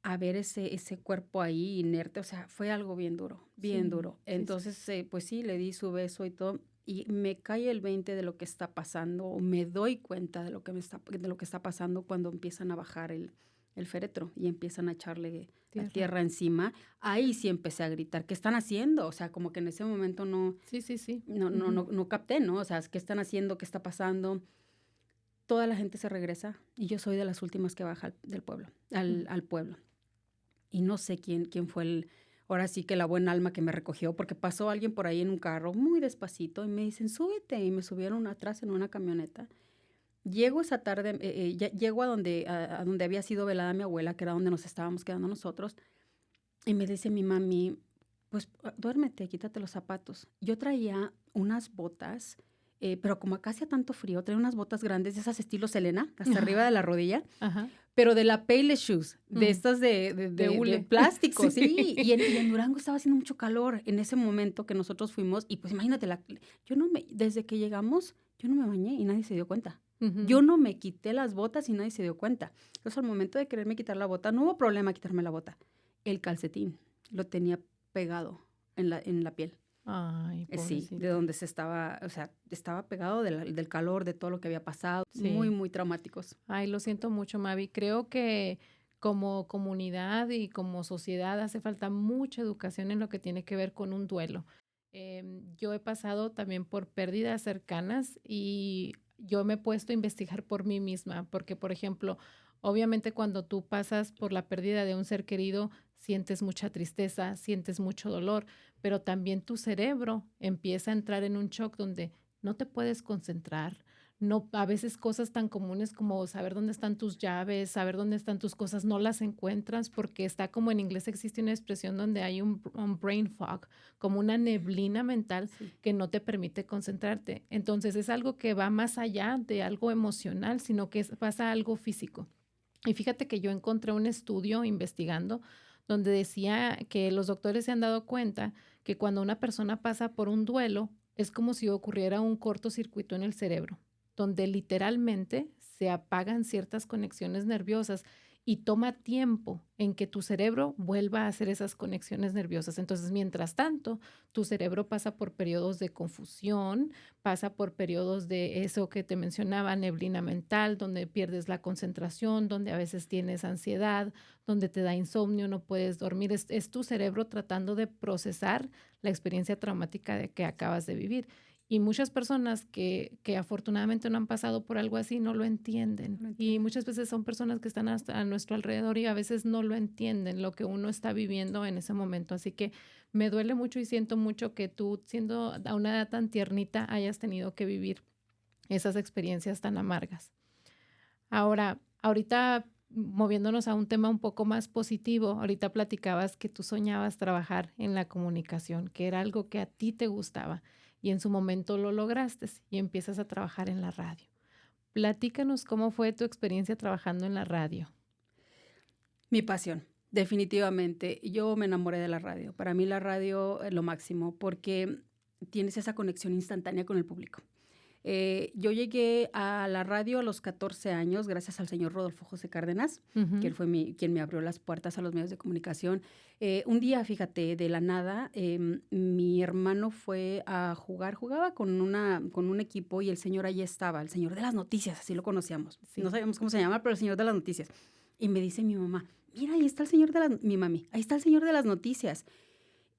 A ver ese cuerpo ahí inerte, o sea, fue algo bien duro, bien Sí, duro. sí, sí. Entonces, pues sí, le di su beso y todo, y me cae el 20 de lo que está pasando, o me doy cuenta de lo que está pasando cuando empiezan a bajar el féretro y empiezan a echarle la Tierra. tierra encima. Ahí sí empecé a gritar, ¿qué están haciendo? O sea, como que en ese momento Sí, sí, sí. no capté, ¿no? O sea, ¿qué están haciendo? ¿Qué está pasando? Toda la gente se regresa y yo soy de las últimas que baja del pueblo, Ujú. al pueblo. Y no sé quién fue ahora sí que la buena alma que me recogió, porque pasó alguien por ahí en un carro muy despacito y me dicen, súbete, y me subieron atrás en una camioneta. Llego esa tarde, llego a donde había sido velada mi abuela, que era donde nos estábamos quedando nosotros, y me dice mi mami, pues duérmete, quítate los zapatos. Yo traía unas botas, pero como acá hacía tanto frío, traía unas botas grandes, de esas estilo Selena, hasta arriba de la rodilla, Ajá. pero de la Payless Shoes, de Mm, estas de de hule. plástico, Sí. sí. Y en Durango estaba haciendo mucho calor en ese momento que nosotros fuimos. Y pues imagínate, desde que llegamos, yo no me bañé y nadie se dio cuenta. Yo Ujú. no me quité las botas y nadie se dio cuenta. Entonces, al momento de quererme quitar la bota, no hubo problema quitarme la bota. El calcetín lo tenía pegado en la piel. Ay, Sí, de pobrecita. donde o sea, estaba pegado del calor, de todo lo que había pasado. Muy, Sí. muy traumáticos. Ay, lo siento mucho, Mavi. Creo que como comunidad y como sociedad hace falta mucha educación en lo que tiene que ver con un duelo. Yo he pasado también por pérdidas cercanas y yo me he puesto a investigar por mí misma, porque, por ejemplo, obviamente cuando tú pasas por la pérdida de un ser querido, sientes mucha tristeza, sientes mucho dolor, pero también tu cerebro empieza a entrar en un shock donde no te puedes concentrar, no, a veces cosas tan comunes como saber dónde están tus llaves, saber dónde están tus cosas, no las encuentras porque está como en inglés existe una expresión donde hay un brain fog, como una neblina mental Sí. que no te permite concentrarte. Entonces es algo que va más allá de algo emocional, sino que pasa algo físico. Y fíjate que yo encontré un estudio investigando donde decía que los doctores se han dado cuenta que cuando una persona pasa por un duelo, es como si ocurriera un cortocircuito en el cerebro donde literalmente se apagan ciertas conexiones nerviosas y toma tiempo en que tu cerebro vuelva a hacer esas conexiones nerviosas. Entonces, mientras tanto, tu cerebro pasa por periodos de confusión, pasa por periodos de eso que te mencionaba, neblina mental, donde pierdes la concentración, donde a veces tienes ansiedad, donde te da insomnio, no puedes dormir. Es tu cerebro tratando de procesar la experiencia traumática de que acabas de vivir. Y muchas personas que afortunadamente no han pasado por algo así no lo entienden. No Y entiendo. muchas veces son personas que están hasta a nuestro alrededor y a veces no lo entienden lo que uno está viviendo en ese momento. Así que me duele mucho y siento mucho que tú, siendo a una edad tan tiernita, hayas tenido que vivir esas experiencias tan amargas. Ahora, ahorita moviéndonos a un tema un poco más positivo, ahorita platicabas que tú soñabas trabajar en la comunicación, que era algo que a ti te gustaba y en su momento lo lograste y empiezas a trabajar en la radio. Platícanos cómo fue tu experiencia trabajando en la radio. Mi pasión, definitivamente. Yo me enamoré de la radio. Para mí la radio es lo máximo porque tienes esa conexión instantánea con el público. Yo llegué a la radio a los 14 años gracias al señor Rodolfo José Cárdenas, que él Ujú, fue quien me abrió las puertas a los medios de comunicación. Un día, fíjate, de la nada, mi hermano fue a jugar, jugaba con un equipo y el señor allí estaba, el señor de las noticias, así lo conocíamos. No sí. sabíamos cómo se llama, pero el señor de las noticias. Y me dice mi mamá, mira, ahí está el señor mi mami, ahí está el señor de las noticias.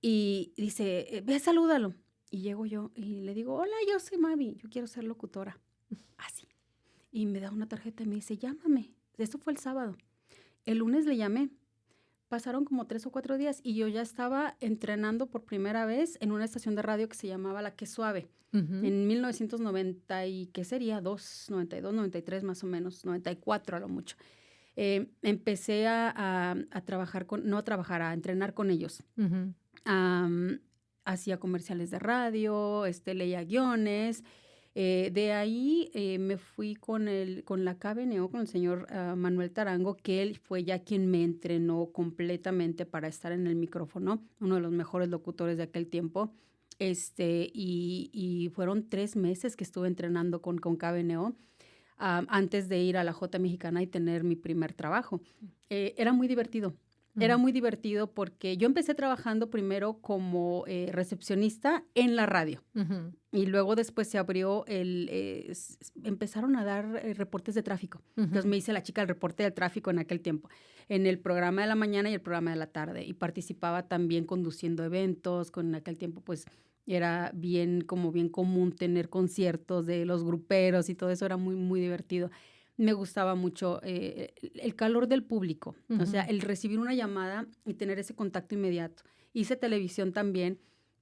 Y dice, ve, salúdalo. Y llego yo y le digo, hola, yo soy Mavi, yo quiero ser locutora. Así. Y me da una tarjeta y me dice, llámame. Esto fue el sábado. El lunes le llamé. Pasaron como 3 o 4 días y yo ya estaba entrenando por primera vez en una estación de radio que se llamaba La Que Suave. Ujú, En 1990 y, ¿qué sería? 92, 93 más o menos, 94 a lo mucho. Empecé a trabajar no a trabajar, a entrenar con ellos. ujú. Am, Hacía comerciales de radio, leía guiones. De ahí me fui con la KBNO, con el señor Manuel Tarango, que él fue ya quien me entrenó completamente para estar en el micrófono, uno de los mejores locutores de aquel tiempo. y fueron 3 meses que estuve entrenando con KBNO, antes de ir a la Jota Mexicana y tener mi primer trabajo. Era muy divertido. Era muy divertido porque yo empecé trabajando primero como recepcionista en la radio. Ujú, Y luego después se abrió empezaron a dar reportes de tráfico. Entonces ujú. me hice la chica del reporte del tráfico en aquel tiempo, en el programa de la mañana y el programa de la tarde. Y participaba también conduciendo eventos. En aquel tiempo, pues, era como bien común tener conciertos de los gruperos y todo eso era muy, muy divertido. Me gustaba mucho el calor del público, o sea, Ujú. el recibir una llamada y tener ese contacto inmediato. Hice televisión también,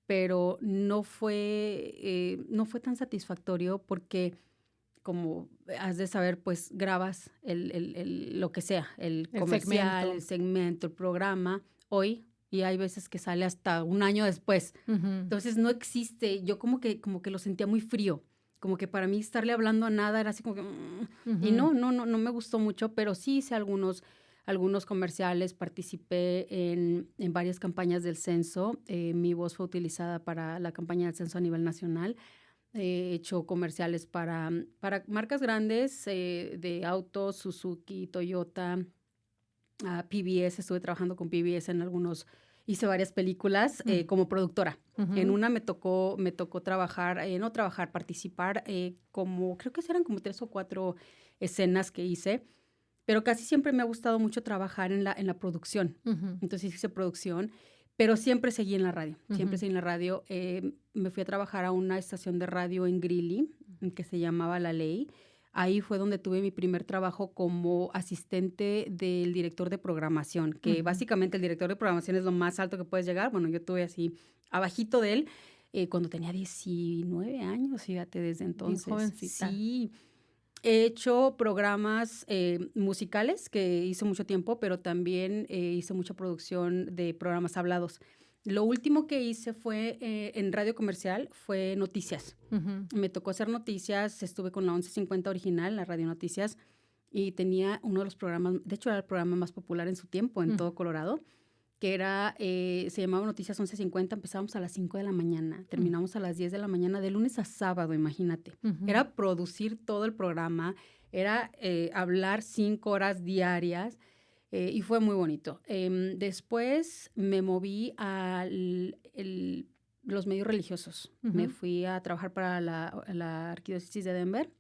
pero no fue tan satisfactorio porque, como has de saber, pues grabas lo que sea, el El comercial, el segmento. segmento, el programa, hoy, y hay veces que sale hasta un año después. Ujú, Entonces no existe, yo como que lo sentía muy frío, como que para mí estarle hablando a nada era así como que, y ujú, no me gustó mucho, pero sí hice algunos comerciales, participé en varias campañas del censo, mi voz fue utilizada para la campaña del censo a nivel nacional, he hecho comerciales para marcas grandes de autos, Suzuki, Toyota, PBS, estuve trabajando con PBS hice varias películas mm, como productora. En ujú, una me tocó trabajar, no trabajar, participar creo que eran como 3 o 4 escenas que hice, pero casi siempre me ha gustado mucho trabajar en la producción. ujú, Entonces hice producción, pero siempre seguí en la radio, siempre ujú, seguí en la radio. Me fui a trabajar a una estación de radio en Greeley, que se llamaba La Ley. Ahí fue donde tuve mi primer trabajo como asistente del director de programación, que ujú. básicamente el director de programación es lo más alto que puedes llegar. Bueno, yo tuve así abajito de él cuando tenía 19 años, fíjate, desde Bien entonces. jovencita. Sí, he hecho programas musicales que hice mucho tiempo, pero también hice mucha producción de programas hablados. Lo último que hice fue en radio comercial, fue noticias. Ujú, Me tocó hacer noticias, estuve con la 1150 original, la radio noticias, y tenía uno de los programas, de hecho era el programa más popular en su tiempo en ujú, todo Colorado, que se llamaba Noticias 1150. Empezábamos a las 5 de la mañana, mm, terminamos a las 10 de la mañana, de lunes a sábado, imagínate. ujú. Era producir todo el programa, era hablar 5 horas diarias, y fue muy bonito. Después me moví a los medios religiosos. Me Ujú. fui a trabajar para la Arquidiócesis de Denver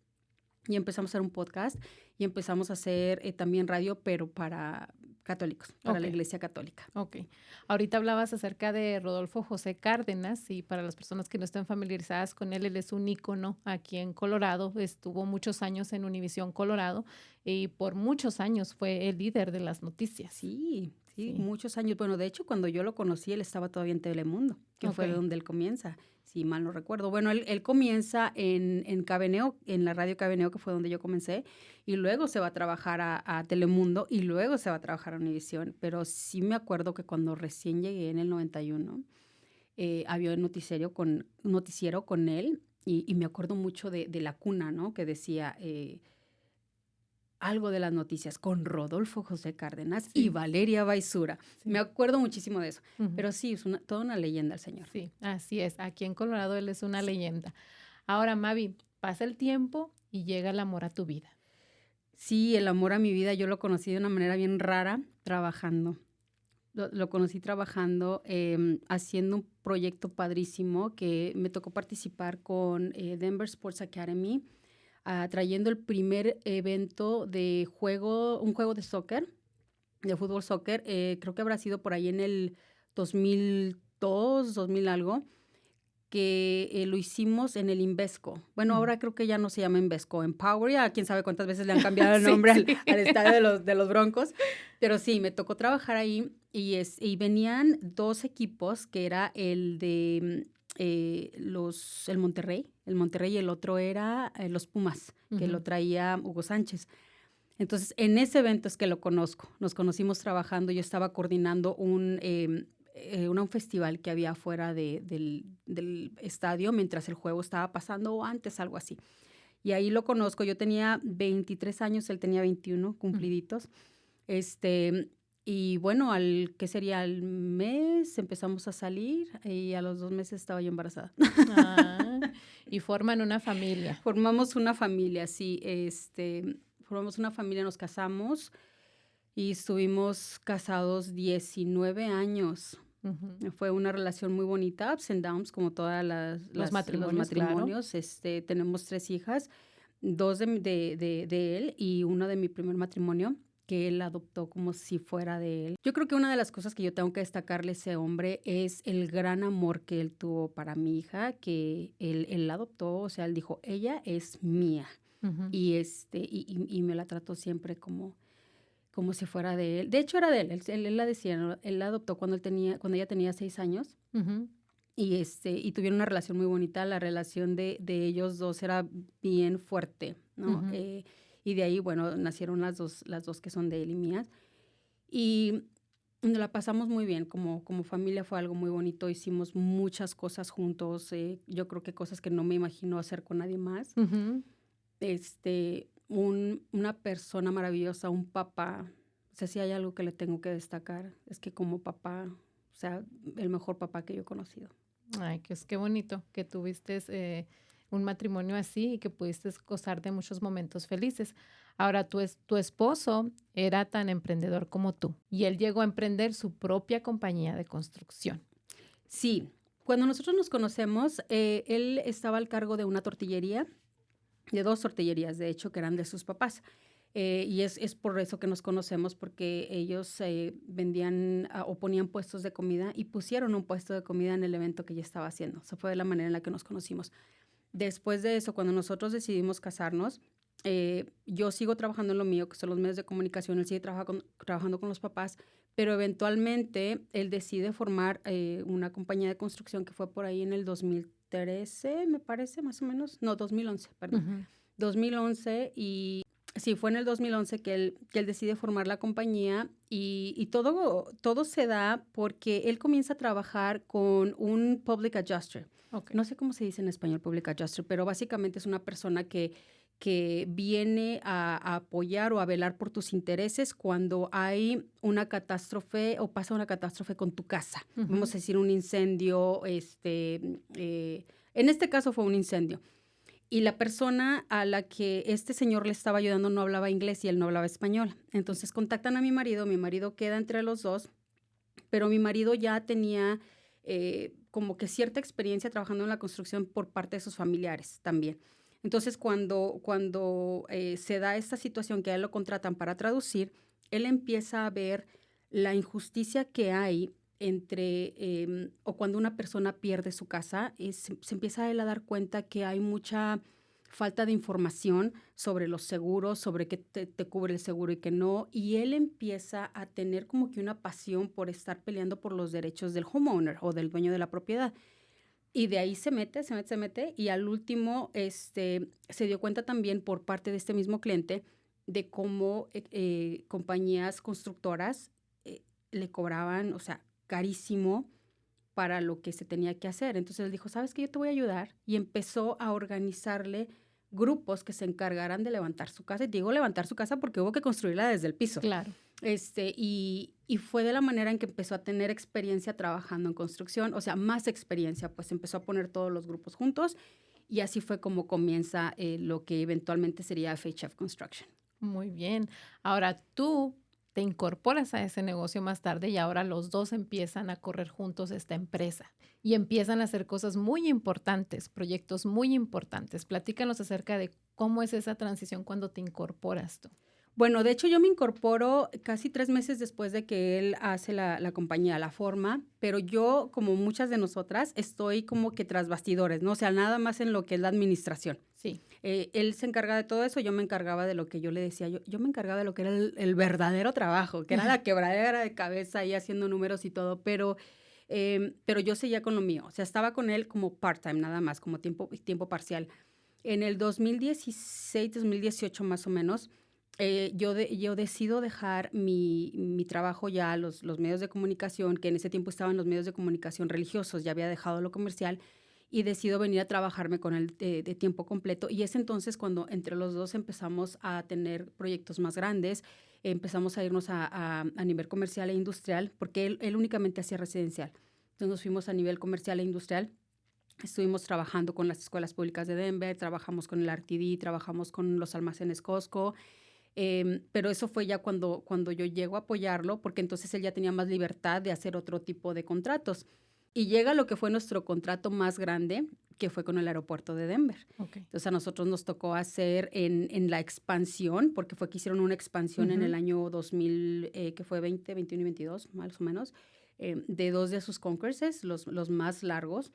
y empezamos a hacer un podcast y empezamos a hacer también radio, pero para católicos, para la Okey, Iglesia Católica. okey. Ahorita hablabas acerca de Rodolfo José Cárdenas, y para las personas que no estén familiarizadas con él, él es un ícono aquí en Colorado. Estuvo muchos años en Univisión Colorado, y por muchos años fue el líder de las noticias. Sí, sí, Sí, muchos años. Bueno, de hecho, cuando yo lo conocí, él estaba todavía en Telemundo, que fue de okey. donde él comienza, si mal no recuerdo. Bueno, él comienza en KBNO, en la radio KBNO, que fue donde yo comencé, y luego se va a trabajar a Telemundo, y luego se va a trabajar a Univisión. Pero sí me acuerdo que cuando recién llegué en el 91, había un noticiero con él, y me acuerdo mucho de la cuna, ¿no? Que decía algo de las noticias con Rodolfo José Cárdenas y Sí, Valeria Baizura. Me sí. acuerdo muchísimo de eso, Ujú. pero sí, es toda una leyenda el señor. Sí, así es. Aquí en Colorado él es una Sí. leyenda. Ahora, Mavi, pasa el tiempo y llega el amor a tu vida. Sí, el amor a mi vida yo lo conocí de una manera bien rara, trabajando. Lo conocí trabajando, haciendo un proyecto padrísimo que me tocó participar con Denver Sports Academy, trayendo el primer evento un juego de soccer, de fútbol soccer, creo que habrá sido por ahí en el 2002, 2000 algo, que lo hicimos en el Invesco. Bueno, Ujú. ahora creo que ya no se llama Invesco, Empower, ya quién sabe cuántas veces le han cambiado el Sí, nombre al, sí. al estadio de los Broncos, pero sí, me tocó trabajar ahí y venían 2 equipos, que era el Monterrey y el otro era los Pumas, que Ujú, lo traía Hugo Sánchez. Entonces, en ese evento es que lo conozco. Nos conocimos trabajando. Yo estaba coordinando un festival que había afuera del estadio mientras el juego estaba pasando o antes, algo así. Y ahí lo conozco. Yo tenía 23 años, él tenía 21 ujú, cumpliditos. Este, Y bueno, ¿qué sería? Al mes empezamos a salir y a los 2 meses estaba yo embarazada. Ah, y forman una familia. Formamos una familia, sí, formamos una familia, nos casamos y estuvimos casados 19 años. Ujú. Fue una relación muy bonita, ups and downs, como todas Los los matrimonios, claro. matrimonios. Tenemos 3 hijas, 2 de él y una de mi primer matrimonio, que él adoptó como si fuera de él. Yo creo que una de las cosas que yo tengo que destacarle a ese hombre es el gran amor que él tuvo para mi hija, que él la adoptó, o sea, él dijo: "Ella es mía", Ujú, y me la trató siempre como si fuera de él. De hecho, era de él, él la decía, ¿no? Él la adoptó cuando ella tenía 6 años ujú, y tuvieron una relación muy bonita. La relación de ellos 2 era bien fuerte, ¿no? ujú. Y de ahí, bueno, nacieron las 2 que son de él y mías. Y nos la pasamos muy bien, como familia fue algo muy bonito, hicimos muchas cosas juntos, yo creo que cosas que no me imagino hacer con nadie más. Ujú. Una persona maravillosa, un papá. O sea, si hay algo que le tengo que destacar, es que como papá, o sea, el mejor papá que yo he conocido. Ay, que es qué bonito que tuviste un matrimonio así y que pudiste gozar de muchos momentos felices. Ahora, tu esposo era tan emprendedor como tú y él llegó a emprender su propia compañía de construcción. Sí, cuando nosotros nos conocemos, él estaba al cargo de una tortillería, de 2 tortillerías, de hecho, que eran de sus papás. Y es por eso que nos conocemos, porque ellos, vendían, o ponían puestos de comida, y pusieron un puesto de comida en el evento que yo estaba haciendo. Esa fue la manera en la que nos conocimos. Después de eso, cuando nosotros decidimos casarnos, yo sigo trabajando en lo mío, que son los medios de comunicación, él sigue trabajando con los papás, pero eventualmente él decide formar una compañía de construcción que fue por ahí en el 2013, me parece, más o menos. No, 2011, perdón. Ujú, 2011 y sí, fue en el 2011 que él decide formar la compañía y todo se da porque él comienza a trabajar con un public adjuster. ok. No sé cómo se dice en español public adjuster, pero básicamente es una persona que viene a apoyar o a velar por tus intereses cuando hay una catástrofe o pasa una catástrofe con tu casa. Vamos Ujú, a decir un incendio, en este caso fue un incendio. Y la persona a la que este señor le estaba ayudando no hablaba inglés y él no hablaba español. Entonces contactan a mi marido queda entre los dos, pero mi marido ya tenía como que cierta experiencia trabajando en la construcción por parte de sus familiares también. Entonces, cuando se da esta situación que a él lo contratan para traducir, él empieza a ver la injusticia que hay entre, o cuando una persona pierde su casa, se empieza a él a dar cuenta que hay mucha falta de información sobre los seguros, sobre qué te cubre el seguro y qué no. Y él empieza a tener como que una pasión por estar peleando por los derechos del homeowner o del dueño de la propiedad. Y de ahí se mete y al último se dio cuenta también por parte de este mismo cliente de cómo compañías constructoras le cobraban, o sea, carísimo para lo que se tenía que hacer. Entonces él dijo, ¿sabes qué? Yo te voy a ayudar. Y empezó a organizarle grupos que se encargaran de levantar su casa. Y digo levantar su casa porque hubo que construirla desde el piso. claro. Y fue de la manera en que empezó a tener experiencia trabajando en construcción, o sea, más experiencia, pues empezó a poner todos los grupos juntos y así fue como comienza lo que eventualmente sería FHF Construction. Muy bien. Ahora tú te incorporas a ese negocio más tarde y ahora los dos empiezan a correr juntos esta empresa y empiezan a hacer cosas muy importantes, proyectos muy importantes. Platícanos acerca de cómo es esa transición cuando te incorporas tú. Bueno, de hecho, yo me incorporo casi 3 meses después de que él hace la compañía, la forma, pero yo, como muchas de nosotras, estoy como que tras bastidores, ¿no? O sea, nada más en lo que es la administración. Sí. Él se encarga de todo eso, yo me encargaba de lo que yo le decía, yo me encargaba de lo que era el verdadero trabajo, que era la quebradera de cabeza ahí haciendo números y todo, pero yo seguía con lo mío, o sea, estaba con él como part-time nada más, como tiempo parcial. En el 2016, 2018 más o menos, yo decido dejar mi trabajo ya a los medios de comunicación, que en ese tiempo estaban los medios de comunicación religiosos, ya había dejado lo comercial, y decido venir a trabajarme con él de tiempo completo. Y es entonces cuando entre los dos empezamos a tener proyectos más grandes. empezamos a irnos a nivel comercial e industrial, porque él únicamente hacía residencial. Entonces nos fuimos a nivel comercial e industrial. Estuvimos trabajando con las escuelas públicas de Denver, trabajamos con el RTD, trabajamos con los almacenes Costco, pero eso fue ya cuando yo llego a apoyarlo, porque entonces él ya tenía más libertad de hacer otro tipo de contratos. Y llega lo que fue nuestro contrato más grande, que fue con el aeropuerto de Denver. Okay. Entonces a nosotros nos tocó hacer en la expansión, porque fue que hicieron una expansión en el año 2000, que fue 20, 21 y 22, más o menos, de 2 de sus concourses, los más largos.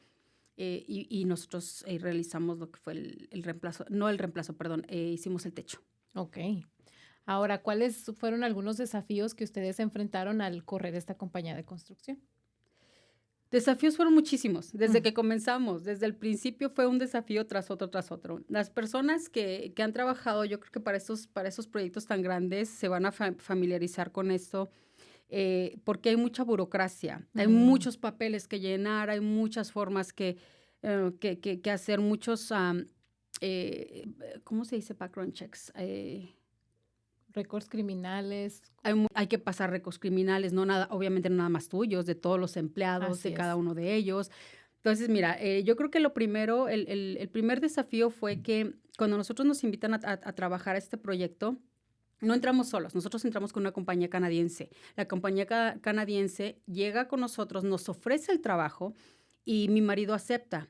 Y nosotros realizamos lo que fue el reemplazo, no el reemplazo, perdón, hicimos el techo. Ok. Ahora, ¿cuáles fueron algunos desafíos que ustedes enfrentaron al correr esta compañía de construcción? Desafíos fueron muchísimos, desde que comenzamos, desde el principio fue un desafío tras otro, tras otro. Las personas que han trabajado, yo creo que para esos proyectos tan grandes se van a familiarizar con esto, porque hay mucha burocracia, hay muchos papeles que llenar, hay muchas formas que hacer, muchos, ¿cómo se dice? Background checks. Récords criminales. Hay que pasar récords criminales, no nada, obviamente no nada más tuyos, de todos los empleados, Así de cada es. uno de ellos. Entonces, mira, yo creo que lo primero, el primer desafío fue que cuando nosotros nos invitan a trabajar a este proyecto, no entramos solos, nosotros entramos con una compañía canadiense. La compañía canadiense llega con nosotros, nos ofrece el trabajo y mi marido acepta.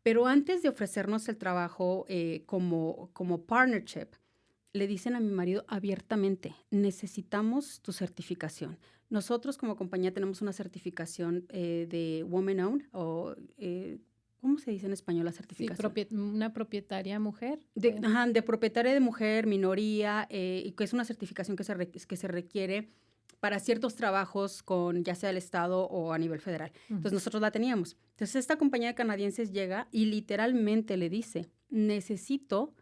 Pero antes de ofrecernos el trabajo como partnership, le dicen a mi marido abiertamente, necesitamos tu certificación. Nosotros como compañía tenemos una certificación de Woman Owned, o ¿cómo se dice en español la Sí, certificación? una propietaria mujer. De propietaria de mujer, minoría, y que es una certificación que se requiere para ciertos trabajos con ya sea el Estado o a nivel federal. Entonces nosotros la teníamos. Entonces esta compañía de canadienses llega y literalmente le dice, necesito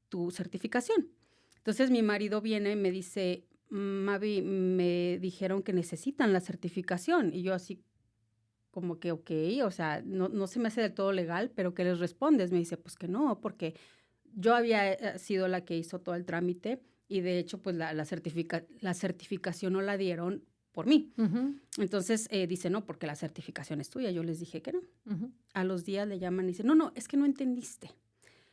tu certificación. Entonces mi marido viene y me dice, Mavi, me dijeron que necesitan la certificación. Y yo así como que, ok, o sea, no se me hace del todo legal, pero ¿qué les respondes? Me dice, pues que no, porque yo había sido la que hizo todo el trámite y de hecho, pues la certificación no la dieron por mí. Entonces dice, no, porque la certificación es tuya. Yo les dije que no. A los días le llaman y dicen, no, es que no entendiste.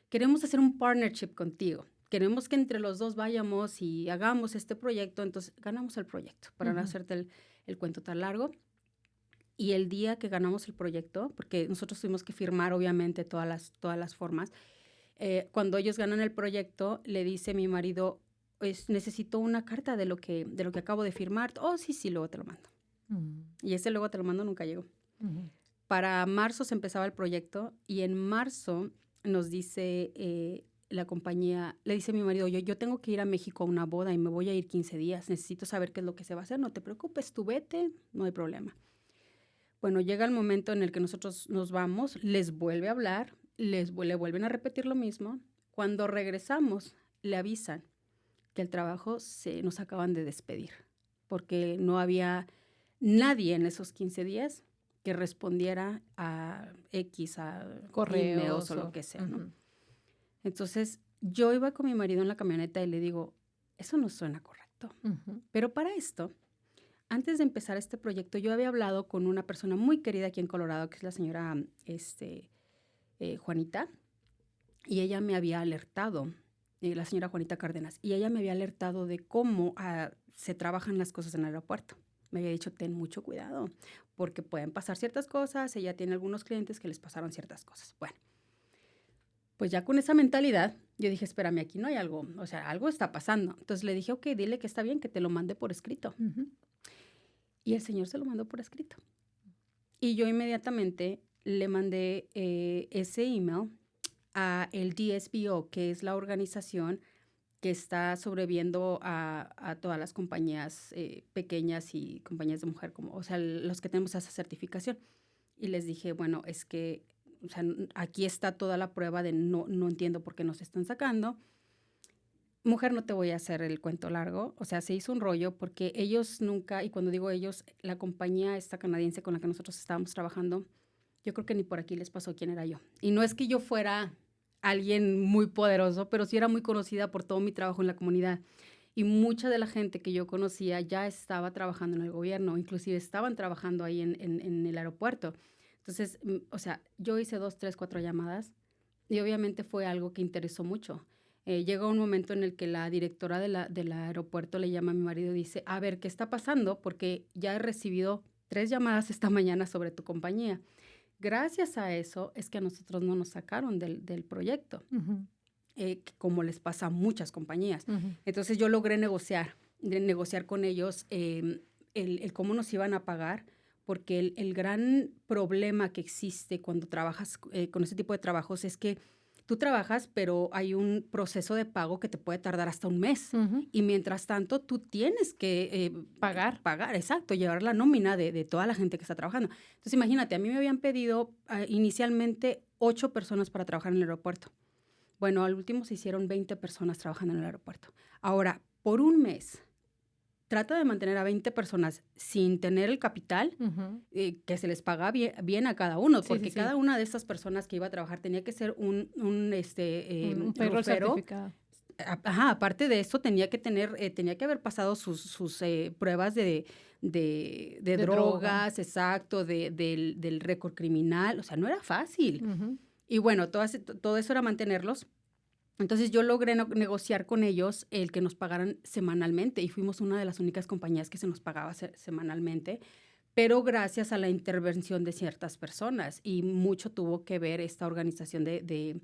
Queremos hacer un partnership contigo. Queremos que entre los dos vayamos y hagamos este proyecto. Entonces, ganamos el proyecto, para no hacerte el cuento tan largo. Y el día que ganamos el proyecto, porque nosotros tuvimos que firmar, obviamente, todas las formas, cuando ellos ganan el proyecto, le dice mi marido, pues, necesito una carta de lo que acabo de firmar. Oh, sí, luego te lo mando. Y ese luego te lo mando nunca llegó. Para marzo se empezaba el proyecto y en marzo nos dice la compañía, le dice a mi marido, yo tengo que ir a México a una boda y me voy a ir 15 días. Necesito saber qué es lo que se va a hacer. No te preocupes, tú vete, no hay problema. Bueno, llega el momento en el que nosotros nos vamos, les vuelve a hablar, le vuelven a repetir lo mismo. Cuando regresamos, le avisan que el trabajo nos acaban de despedir, porque no había nadie en esos 15 días que respondiera a X, a Correos emails o lo que sea, ¿no? Entonces, yo iba con mi marido en la camioneta y le digo, eso no suena correcto. Pero para esto, antes de empezar este proyecto, yo había hablado con una persona muy querida aquí en Colorado, que es la señora Juanita, y ella me había alertado, la señora Juanita Cárdenas, y ella me había alertado de cómo se trabajan las cosas en el aeropuerto. Me había dicho, ten mucho cuidado, porque pueden pasar ciertas cosas. Ella tiene algunos clientes que les pasaron ciertas cosas. Bueno, pues ya con esa mentalidad, yo dije, espérame, aquí no hay algo, o sea, algo está pasando. Entonces le dije, ok, dile que está bien, que te lo mande por escrito. Y el señor se lo mandó por escrito. Y yo inmediatamente le mandé ese email a el DSBO, que es la organización que está sobreviviendo a todas las compañías pequeñas y compañías de mujer, o sea, los que tenemos esa certificación. Y les dije, bueno, es que, o sea, aquí está toda la prueba de no entiendo por qué nos están sacando. Mujer, no te voy a hacer el cuento largo, o sea, se hizo un rollo porque ellos nunca, y cuando digo ellos, la compañía esta canadiense con la que nosotros estábamos trabajando, yo creo que ni por aquí les pasó quién era yo. Y no es que yo fuera alguien muy poderoso, pero sí era muy conocida por todo mi trabajo en la comunidad. Y mucha de la gente que yo conocía ya estaba trabajando en el gobierno, inclusive estaban trabajando ahí en el aeropuerto. Entonces, o sea, yo hice 2, 3, 4 llamadas y obviamente fue algo que interesó mucho. Llegó un momento en el que la directora del aeropuerto le llama a mi marido y dice, a ver, ¿qué está pasando? Porque ya he recibido 3 llamadas esta mañana sobre tu compañía. Gracias a eso es que a nosotros no nos sacaron del proyecto, Ujú, como les pasa a muchas compañías. ujú. Entonces yo logré negociar con ellos el cómo nos iban a pagar, porque el gran problema que existe cuando trabajas con ese tipo de trabajos es que tú trabajas, pero hay un proceso de pago que te puede tardar hasta un mes. Ujú. Y mientras tanto, tú tienes que Pagar. pagar, exacto, llevar la nómina de toda la gente que está trabajando. Entonces, imagínate, a mí me habían pedido inicialmente 8 personas para trabajar en el aeropuerto. Bueno, al último se hicieron 20 personas trabajando en el aeropuerto. Ahora, por un mes, trata de mantener a 20 personas sin tener el capital Ujú. que se les paga bien a cada uno, Sí, sí, porque sí. cada una de estas personas que iba a trabajar tenía que ser Un payroll rufero. certificado. Ajá, aparte de eso, tenía que haber pasado sus pruebas de De droga. drogas, exacto, del récord criminal, o sea, no era fácil. Ujú. Y bueno, todo eso era mantenerlos. Entonces yo logré negociar con ellos el que nos pagaran semanalmente y fuimos una de las únicas compañías que se nos pagaba semanalmente, pero gracias a la intervención de ciertas personas y mucho tuvo que ver esta organización de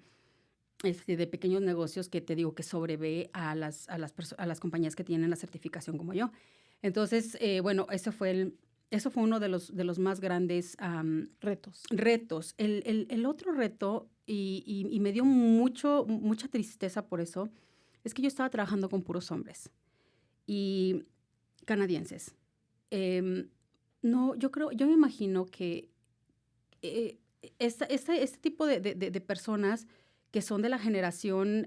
pequeños negocios que te digo que sobrevé a las compañías que tienen la certificación como yo. Entonces, bueno, eso fue uno de los más grandes Retos. retos. El otro reto, y me dio mucha tristeza por eso, es que yo estaba trabajando con puros hombres y canadienses. Em, no, yo me imagino que este tipo de personas que son de la generación,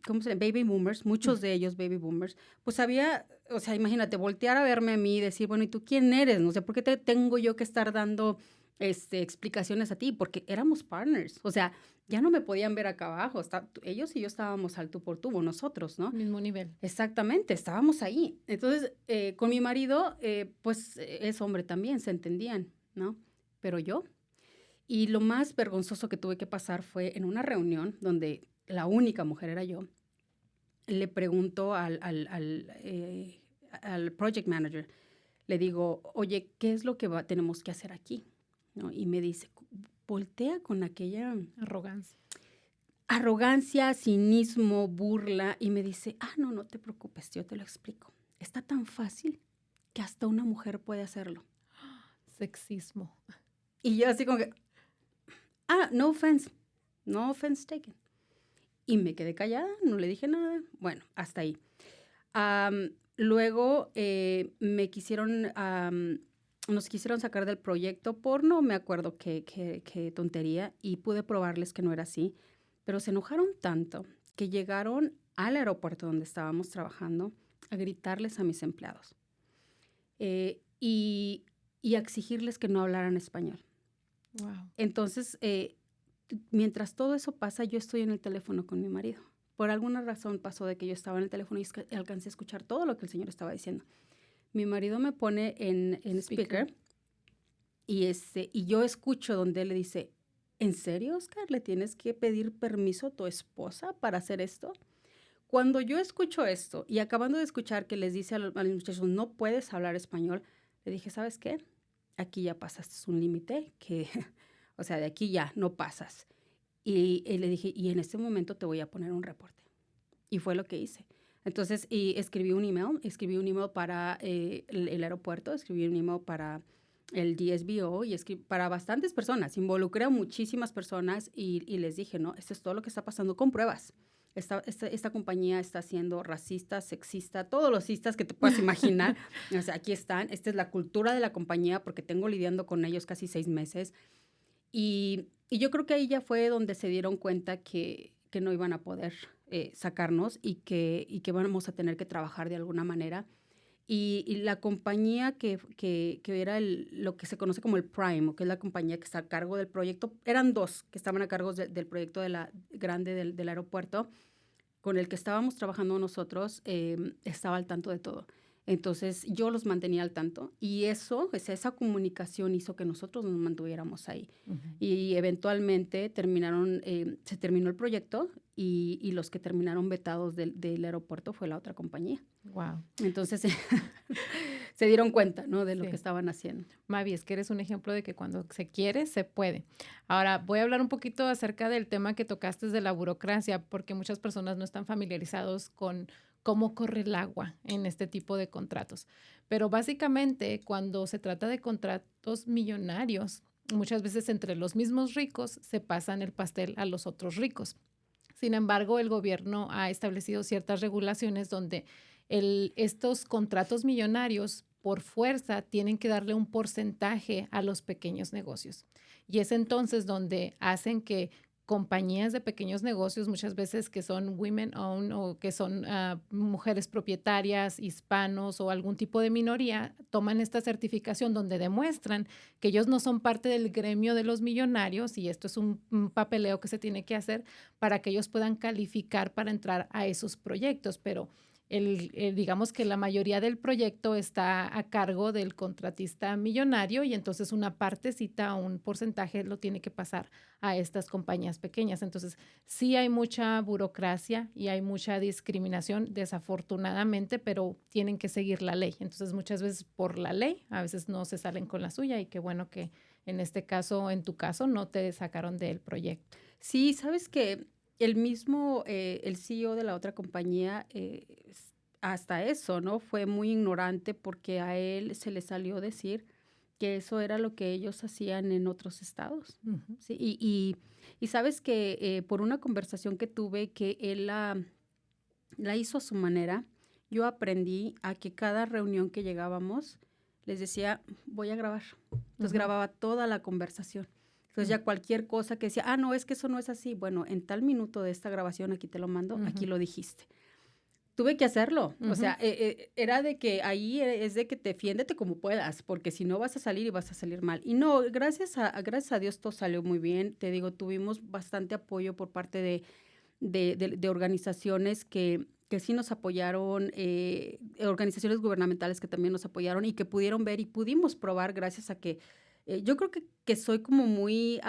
¿cómo se llama? Baby boomers, muchos de ellos baby boomers, pues había, o sea, imagínate, voltear a verme a mí y decir, bueno, ¿y tú quién eres? No sé, ¿por qué te tengo yo que estar dando explicaciones a ti? Porque éramos partners, o sea, ya no me podían ver acá abajo, ellos y yo estábamos al tú por tubo, nosotros, ¿no? Mismo nivel. Exactamente, estábamos ahí. Entonces, con mi marido, pues es hombre también, se entendían, ¿no? Pero yo, y lo más vergonzoso que tuve que pasar fue en una reunión donde la única mujer era yo. Le pregunto al project manager, le digo, oye, ¿qué es lo que tenemos que hacer aquí? ¿No? Y me dice, voltea con aquella Arrogancia. arrogancia, cinismo, burla, y me dice, no, no te preocupes, yo te lo explico. Está tan fácil que hasta una mujer puede hacerlo. Sexismo. Y yo así como que, no offense taken. Y me quedé callada, no le dije nada. Bueno, hasta ahí. Luego nos quisieron sacar del proyecto por no me acuerdo qué tontería y pude probarles que no era así. Pero se enojaron tanto que llegaron al aeropuerto donde estábamos trabajando a gritarles a mis empleados y a exigirles que no hablaran español. Wow. Entonces, mientras todo eso pasa, yo estoy en el teléfono con mi marido. Por alguna razón pasó de que yo estaba en el teléfono y alcancé a escuchar todo lo que el señor estaba diciendo. Mi marido me pone en speaker y yo escucho donde él le dice, ¿en serio, Oscar? ¿Le tienes que pedir permiso a tu esposa para hacer esto? Cuando yo escucho esto y acabando de escuchar que les dice a los muchachos, no puedes hablar español, le dije, ¿sabes qué? Aquí ya pasaste un límite que, o sea, de aquí ya no pasas. Y le dije, y en este momento te voy a poner un reporte. Y fue lo que hice. Entonces, y escribí un email para el aeropuerto, escribí un email para el DSBO y para bastantes personas. Involucré a muchísimas personas y les dije, no, esto es todo lo que está pasando con pruebas. Esta compañía está siendo racista, sexista, todos los cistas que te puedas imaginar. O sea, aquí están. Esta es la cultura de la compañía porque tengo lidiando con ellos casi 6 meses. Y yo creo que ahí ya fue donde se dieron cuenta que no iban a poder sacarnos y que vamos a tener que trabajar de alguna manera. Y la compañía que era lo que se conoce como el Prime, o que es la compañía que está a cargo del proyecto, eran 2 que estaban a cargo del proyecto grande del aeropuerto, con el que estábamos trabajando nosotros estaba al tanto de todo. Entonces, yo los mantenía al tanto y eso, o sea, esa comunicación hizo que nosotros nos mantuviéramos ahí. Ujú. Y eventualmente se terminó el proyecto y los que terminaron vetados del aeropuerto fue la otra compañía. Wow. Entonces, se dieron cuenta, ¿no? De lo que Sí. estaban haciendo. Mavi, es que eres un ejemplo de que cuando se quiere, se puede. Ahora, voy a hablar un poquito acerca del tema que tocaste de la burocracia, porque muchas personas no están familiarizados con cómo corre el agua en este tipo de contratos. Pero básicamente, cuando se trata de contratos millonarios, muchas veces entre los mismos ricos se pasan el pastel a los otros ricos. Sin embargo, el gobierno ha establecido ciertas regulaciones donde estos contratos millonarios por fuerza tienen que darle un porcentaje a los pequeños negocios. Y es entonces donde hacen que compañías de pequeños negocios, muchas veces que son women owned o que son mujeres propietarias, hispanos o algún tipo de minoría, toman esta certificación donde demuestran que ellos no son parte del gremio de los millonarios y esto es un papeleo que se tiene que hacer para que ellos puedan calificar para entrar a esos proyectos, pero digamos que la mayoría del proyecto está a cargo del contratista millonario y entonces una partecita, un porcentaje lo tiene que pasar a estas compañías pequeñas. Entonces, sí hay mucha burocracia y hay mucha discriminación, desafortunadamente, pero tienen que seguir la ley. Entonces, muchas veces por la ley, a veces no se salen con la suya y qué bueno que en este caso, en tu caso, no te sacaron del proyecto. Sí, sabes que el CEO de la otra compañía, hasta eso, ¿no? Fue muy ignorante porque a él se le salió decir que eso era lo que ellos hacían en otros estados, Ujú. ¿sí? Y sabes que por una conversación que tuve que él la hizo a su manera, yo aprendí a que cada reunión que llegábamos les decía, voy a grabar. Entonces Ujú. grababa toda la conversación. Entonces Mm. ya cualquier cosa que decía, no, es que eso no es así. Bueno, en tal minuto de esta grabación, aquí te lo mando, aquí Ujú. lo dijiste. Tuve que hacerlo. O Ujú. sea, era de que ahí es de que defiéndete como puedas, porque si no vas a salir y vas a salir mal. Y no, gracias a Dios todo salió muy bien. Te digo, tuvimos bastante apoyo por parte de organizaciones que sí nos apoyaron, organizaciones gubernamentales que también nos apoyaron y que pudieron ver y pudimos probar gracias a que yo creo que soy como muy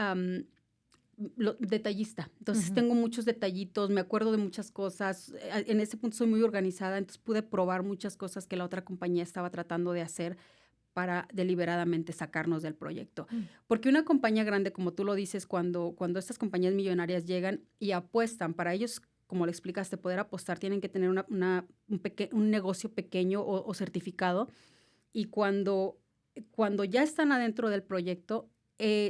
detallista. Entonces Ujú. tengo muchos detallitos, me acuerdo de muchas cosas. En ese punto soy muy organizada, entonces pude probar muchas cosas que la otra compañía estaba tratando de hacer para deliberadamente sacarnos del proyecto. Mm. Porque una compañía grande, como tú lo dices, cuando estas compañías millonarias llegan y apuestan, para ellos, como le explicaste, poder apostar, tienen que tener un negocio pequeño o certificado. Y cuando ya están adentro del proyecto,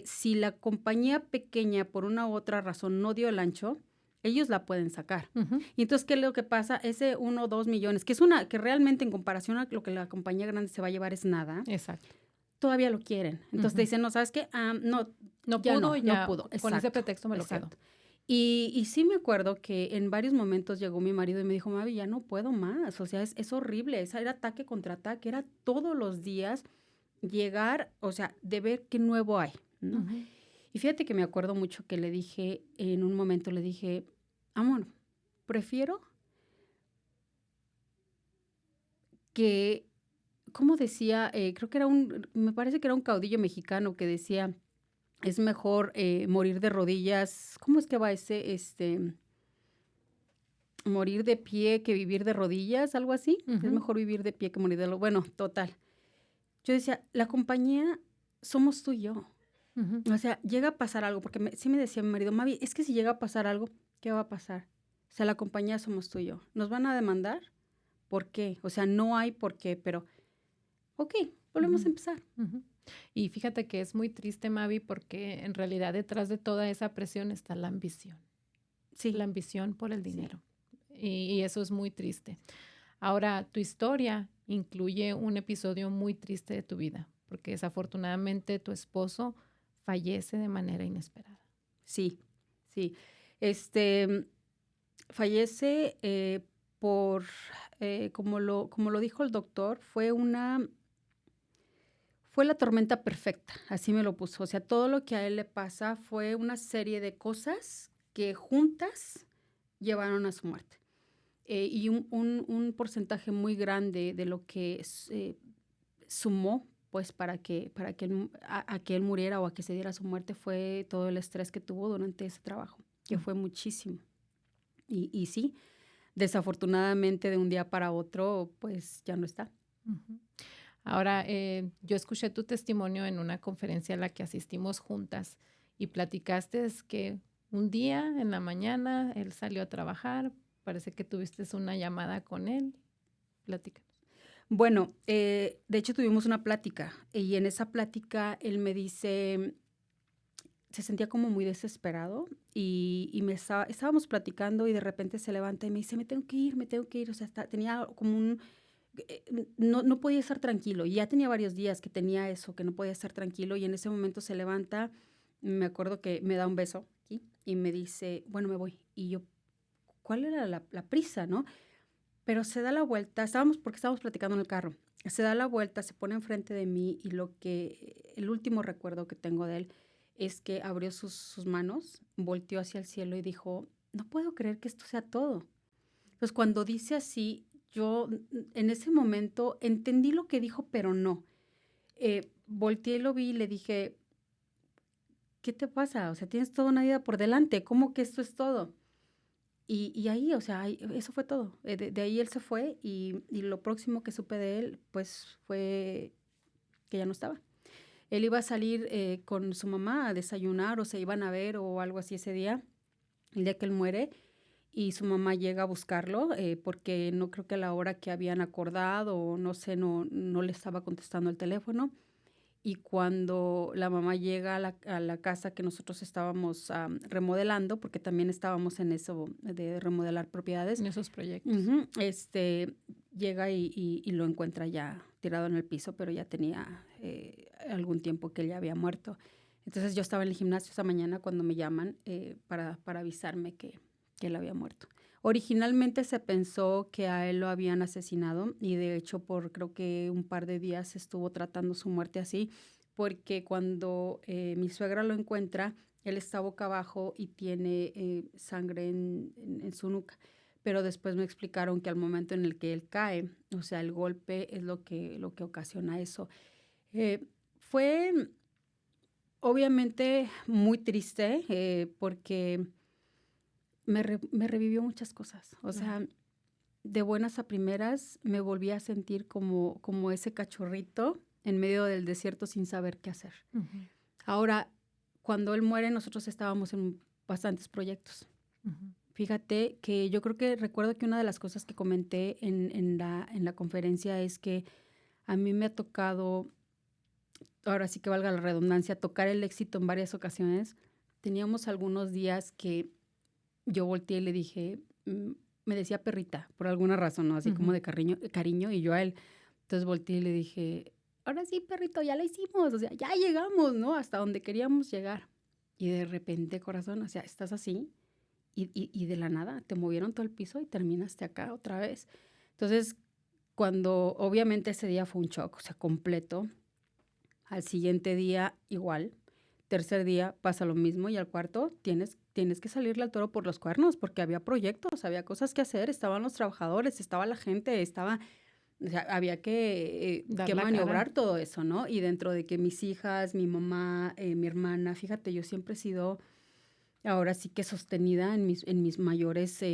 si la compañía pequeña por una u otra razón no dio el ancho, ellos la pueden sacar. Ujú. Y entonces, ¿qué es lo que pasa? Ese 1 o 2 millones, que realmente en comparación a lo que la compañía grande se va a llevar es nada, Exacto. todavía lo quieren. Entonces te Ujú. dicen, no, ¿sabes qué? No, No ya pudo, no ya pudo. con ese Exacto, pretexto me lo quedo. exacto. Y sí me acuerdo que en varios momentos llegó mi marido y me dijo, Mavi, ya no puedo más. O sea, es horrible. Esa era ataque contra ataque. Era todos los días llegar, o sea, de ver qué nuevo hay, ¿no? Ujú. Y fíjate que me acuerdo mucho que le dije, en un momento le dije, amor, prefiero que, ¿cómo decía? Creo que me parece que era un caudillo mexicano que decía, es mejor morir de rodillas. ¿Cómo es que va morir de pie que vivir de rodillas, algo así? Es Ujú. mejor vivir de pie que morir bueno, total. Yo decía, la compañía somos tú y yo. Ujú. O sea, llega a pasar algo, porque sí me decía mi marido, Mavi, es que si llega a pasar algo, ¿qué va a pasar? O sea, la compañía somos tú y yo. ¿Nos van a demandar? ¿Por qué? O sea, no hay por qué, pero, ok, volvemos a Ujú. empezar. Ujú. Y fíjate que es muy triste, Mavi, porque en realidad detrás de toda esa presión está la Sí, ambición por el sí. dinero. Y eso es muy triste. Ahora, tu historia incluye un episodio muy triste de tu vida, porque desafortunadamente tu esposo fallece de manera inesperada. Sí, sí. Este, fallece por, como lo dijo el doctor, fue la tormenta perfecta, así me lo puso. O sea, todo lo que a él le pasa fue una serie de cosas que juntas llevaron a su muerte. y un porcentaje muy grande de lo que sumó, pues, para que a que él muriera o a que se diera su muerte fue todo el estrés que tuvo durante ese trabajo, que Mm, fue muchísimo. Y sí, desafortunadamente de un día para otro, pues, ya no está. ujú. Ahora, yo escuché tu testimonio en una conferencia a la que asistimos juntas y platicaste es que un día en la mañana él salió a trabajar, parece que tuviste una llamada con él. Platícanos. Bueno, de hecho, tuvimos una plática, y en esa plática él me dice se sentía como muy desesperado, y estábamos platicando, y de repente se levanta y me dice: me tengo que ir", o sea, tenía como no podía estar tranquilo, y ya tenía varios días que tenía eso, que no podía estar tranquilo, y en ese momento se levanta, me acuerdo que me da un beso aquí, y me dice: "Bueno, me voy", y yo, ¿cuál era la prisa, no? Pero se da la vuelta, porque estábamos platicando en el carro, se da la vuelta, se pone enfrente de mí, y el último recuerdo que tengo de él es que abrió sus manos, volteó hacia el cielo y dijo: "No puedo creer que esto sea todo". Pues, cuando dice así, yo, en ese momento entendí lo que dijo, pero no. Volteé y lo vi y le dije: "¿Qué te pasa? O sea, tienes toda una vida por delante, ¿cómo que esto es todo?". Y ahí, o sea, ahí eso fue todo. De ahí él se fue, y lo próximo que supe de él, pues, fue que ya no estaba. Él iba a salir, con su mamá a desayunar, o se iban a ver, o algo así ese día, el día que él muere, y su mamá llega a buscarlo, porque no creo que a la hora que habían acordado, o no sé, no le estaba contestando el teléfono. Y cuando la mamá llega a la casa que nosotros estábamos, remodelando, porque también estábamos en eso de remodelar propiedades, En esos proyectos. ujú, llega y lo encuentra ya tirado en el piso, pero ya tenía, algún tiempo que él ya había muerto. Entonces, yo estaba en el gimnasio esa mañana cuando me llaman, para avisarme que él había muerto. Originalmente se pensó que a él lo habían asesinado, y de hecho por creo que un par de días estuvo tratando su muerte así, porque cuando, mi suegra lo encuentra, él está boca abajo y tiene, sangre en su nuca. Pero después me explicaron que al momento en el que él cae, o sea, el golpe es lo que ocasiona eso. Fue obviamente muy triste, porque me revivió muchas cosas. O Claro. sea, de buenas a primeras me volví a sentir como ese cachorrito en medio del desierto sin saber qué hacer. Ujú, Ahora, cuando él muere, nosotros estábamos en bastantes proyectos. ujú. Fíjate que yo creo que recuerdo que una de las cosas que comenté en la conferencia es que a mí me ha tocado, ahora sí que valga la redundancia, tocar el éxito en varias ocasiones. Teníamos algunos días que yo volteé y le dije, me decía perrita, por alguna razón, ¿no? Así como Ujú. de cariño, y yo a él. Entonces volteé y le dije, ahora sí, perrito, ya la hicimos, o sea, ya llegamos, ¿no? Hasta donde queríamos llegar. Y de repente, corazón, o sea, estás así y de la nada te movieron todo el piso y terminaste acá otra vez. Entonces, cuando obviamente ese día fue un shock, o sea, completo. Al siguiente día igual, tercer día pasa lo mismo, y al cuarto tienes que salirle al toro por los cuernos, porque había proyectos, había cosas que hacer, estaban los trabajadores, estaba la gente, o sea, había Dar que la cara. maniobrar todo eso, ¿no? Y dentro de que mis hijas, mi mamá, mi hermana, fíjate, yo siempre he sido ahora sí que sostenida en mis mayores,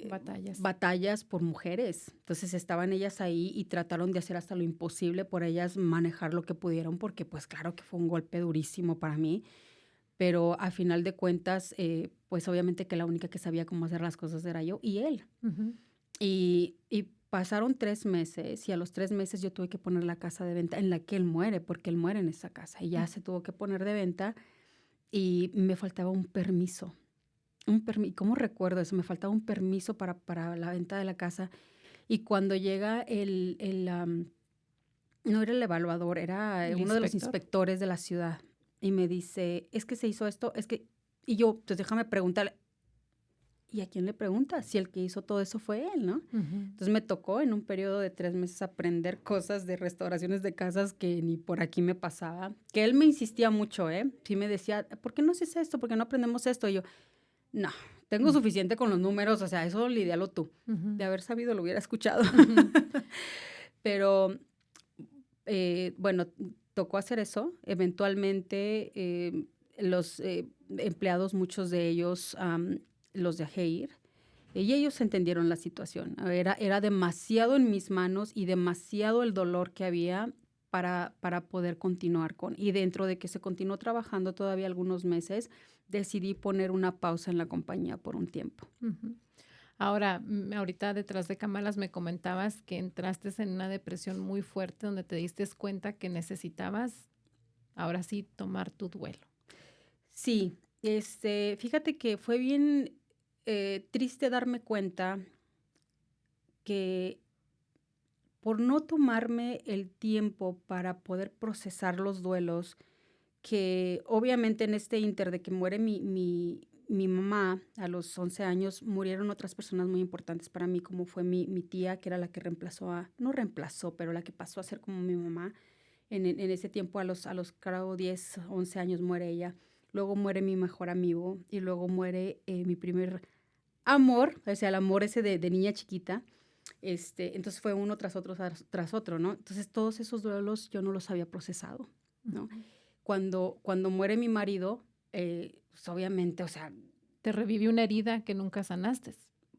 Batallas. batallas por mujeres. Entonces, estaban ellas ahí y trataron de hacer hasta lo imposible por ellas manejar lo que pudieron, porque, pues, claro que fue un golpe durísimo para mí, pero a final de cuentas, pues, obviamente que la única que sabía cómo hacer las cosas era yo y él. Ujú. Y pasaron 3 meses, y a los 3 meses yo tuve que poner la casa de venta en la que él muere, porque él muere en esa casa, y ya se tuvo que poner de venta, y me faltaba un permiso. ¿Cómo recuerdo eso? Me faltaba un permiso para la venta de la casa, y cuando llega no era el evaluador, era El uno de los inspector. inspectores de la ciudad, y me dice: "Es que se hizo esto, es que", y yo, pues, déjame preguntarle, ¿y a quién le preguntas? Si el que hizo todo eso fue él, ¿no? Ujú. Entonces, me tocó en un periodo de 3 meses aprender cosas de restauraciones de casas que ni por aquí me pasaba, que él me insistía mucho, ¿eh? Sí me decía: "¿Por qué no haces esto? ¿Por qué no aprendemos esto?". Y yo: "No, Tengo suficiente con los números, o sea, eso lidialo tú. Ujú, De haber sabido lo hubiera escuchado. ujú, Pero, bueno, tocó hacer eso. Eventualmente, los, empleados, muchos de ellos, los dejé ir, y ellos entendieron la situación. Era demasiado en mis manos y demasiado el dolor que había para poder continuar con. Y dentro de que se continuó trabajando todavía algunos meses, decidí poner una pausa en la compañía por un tiempo. ujú. Ahora, ahorita detrás de cámaras me comentabas que entraste en una depresión muy fuerte donde te diste cuenta que necesitabas, ahora sí, tomar tu duelo. Sí, fíjate que fue bien, triste darme cuenta que por no tomarme el tiempo para poder procesar los duelos, que obviamente en este inter de que muere mi mamá a los 11 años, murieron otras personas muy importantes para mí, como fue mi tía, que era la que reemplazó no reemplazó, pero la que pasó a ser como mi mamá. En ese tiempo, a los creo 10, 11 años muere ella. Luego muere mi mejor amigo y luego muere mi primer amor, o sea, el amor ese de niña chiquita. Entonces fue uno tras otro, ¿no? Entonces todos esos duelos yo no los había procesado, ¿no? Ujú. Cuando muere mi marido, pues obviamente, o sea, Te revivió una herida que nunca sanaste.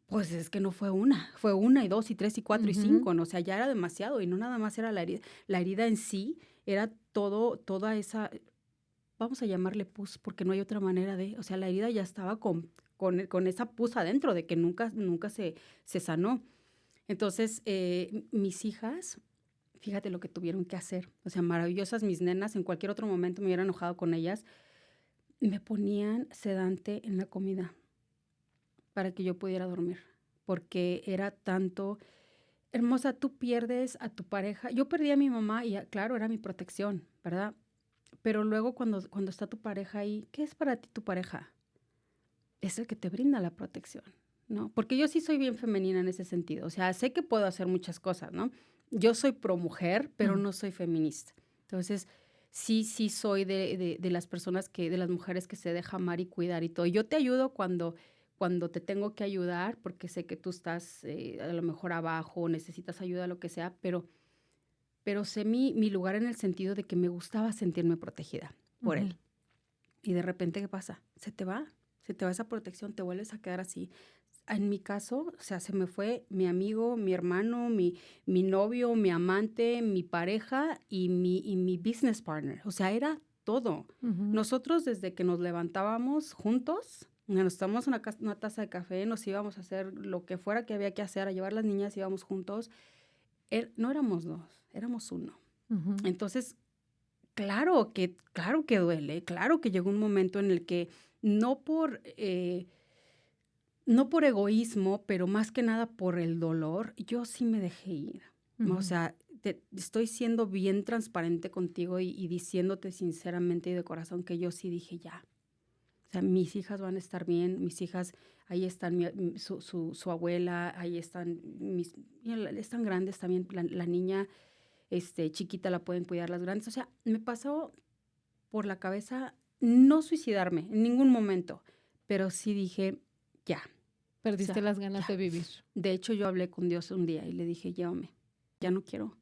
pues es que no fue una y dos y tres y cuatro y Ujú, cinco, ¿no? O sea, ya era demasiado y no nada más era la herida en sí, era toda esa, vamos a llamarle pus, porque no hay otra manera o sea, la herida ya estaba con esa pus adentro de que nunca se sanó. Entonces, mis hijas, fíjate lo que tuvieron que hacer. O sea, maravillosas mis nenas, en cualquier otro momento me hubiera enojado con ellas. Me ponían sedante en la comida para que yo pudiera dormir, porque era tanto, hermosa, tú pierdes a tu pareja. Yo perdí a mi mamá y claro, era mi protección, ¿verdad? Pero luego cuando está tu pareja ahí, ¿qué es para ti tu pareja? Es el que te brinda la protección, ¿no? Porque yo sí soy bien femenina en ese sentido. O sea, sé que puedo hacer muchas cosas, ¿no? Yo soy pro mujer, pero mm, no soy feminista. Entonces, sí soy de las personas de las mujeres que se deja amar y cuidar y todo. Yo te ayudo cuando te tengo que ayudar, porque sé que tú estás a lo mejor abajo o necesitas ayuda, lo que sea, pero sé mi lugar en el sentido de que me gustaba sentirme protegida por ujú. él. Y de repente, ¿qué pasa? Se te va esa protección, te vuelves a quedar así. En mi caso, o sea, se me fue mi amigo, mi hermano, mi novio, mi amante, mi pareja y mi business partner. O sea, era todo. Ujú, Nosotros desde que nos levantábamos juntos, nos tomamos una taza de café, nos íbamos a hacer lo que fuera que había que hacer, a llevar las niñas, íbamos juntos. No éramos dos, éramos uno. ujú. Entonces, claro que duele, claro que llegó un momento en el que no no por egoísmo, pero más que nada por el dolor, yo sí me dejé ir. O Ujú. sea, estoy siendo bien transparente contigo y diciéndote sinceramente y de corazón que yo sí dije ya. O sea, mis hijas van a estar bien, mis hijas, ahí están su abuela, ahí están mira, están grandes también, la niña chiquita la pueden cuidar las grandes. O sea, me pasó por la cabeza no suicidarme en ningún momento, pero sí dije, ya, o Perdiste sea, las ganas ya. de vivir. De hecho, yo hablé con Dios un día y le dije, llévame, ya no quiero.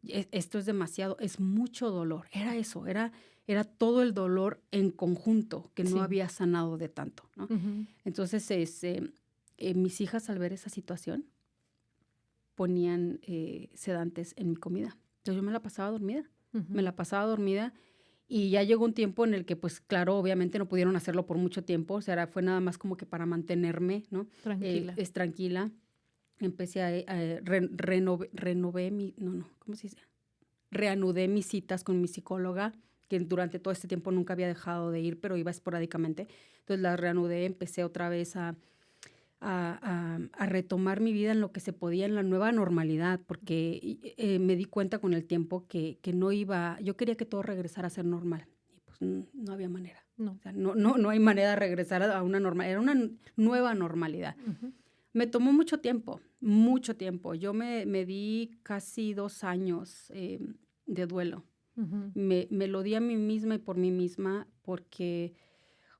Esto es demasiado, es mucho dolor. Era eso, era todo el dolor en conjunto que no Sí. había sanado de tanto, ¿no? Ujú, Entonces, mis hijas al ver esa situación ponían sedantes en mi comida. Entonces yo me la pasaba dormida, me ujú. la pasaba dormida y ya llegó un tiempo en el que, pues claro, obviamente no pudieron hacerlo por mucho tiempo, o sea, fue nada más como que para mantenerme, ¿no? Tranquila. Es tranquila. Empecé renové no, ¿cómo se dice? Reanudé mis citas con mi psicóloga, que durante todo este tiempo nunca había dejado de ir, pero iba esporádicamente. Entonces las reanudé, empecé otra vez a retomar mi vida en lo que se podía, en la nueva normalidad, porque me di cuenta con el tiempo que no iba, yo quería que todo regresara a ser normal, y pues no había manera. No. O sea, no hay manera de regresar a una normal, era una nueva normalidad. Ujú, Me tomó mucho tiempo, mucho tiempo. Yo me di casi 2 años de duelo. ujú, Me lo di a mí misma y por mí misma porque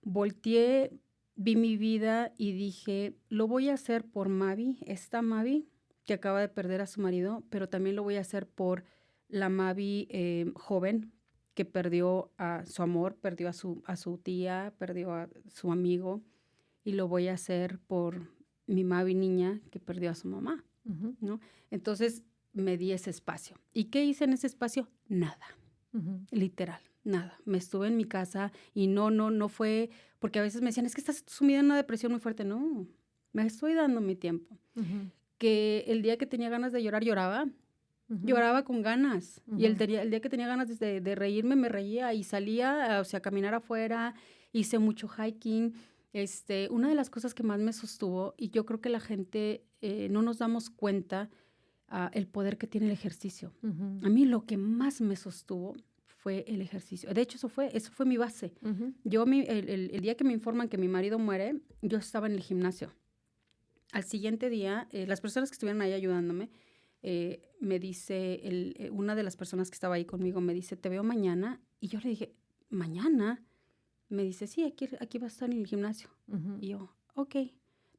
volteé. vi mi vida y dije, lo voy a hacer por Mavi, esta Mavi que acaba de perder a su marido, pero también lo voy a hacer por la Mavi joven que perdió a su amor, perdió a su tía, perdió a su amigo, y lo voy a hacer por mi Mavi niña que perdió a su mamá, Ujú, ¿no? Entonces me di ese espacio. ¿Y qué hice en ese espacio? Nada. ujú, Literal, nada. Me estuve en mi casa y no fue, porque a veces me decían, es que estás sumida en una depresión muy fuerte. No, me estoy dando mi tiempo. ujú, Que el día que tenía ganas de llorar, lloraba. ujú, Lloraba con ganas. Y ujú, el día que tenía ganas de reírme, me reía y salía, o sea, a caminar afuera. Hice mucho hiking. Una de las cosas que más me sostuvo, y yo creo que la gente no nos damos cuenta, el poder que tiene el ejercicio. ujú, A mí lo que más me sostuvo fue el ejercicio. De hecho, eso fue mi base. ujú, Yo, el día que me informan que mi marido muere, yo estaba en el gimnasio. Al siguiente día, las personas que estuvieron ahí ayudándome, me dice, una de las personas que estaba ahí conmigo me dice, te veo mañana. Y yo le dije, ¿mañana? Me dice, sí, aquí va a estar en el gimnasio. ujú, Y yo, ok.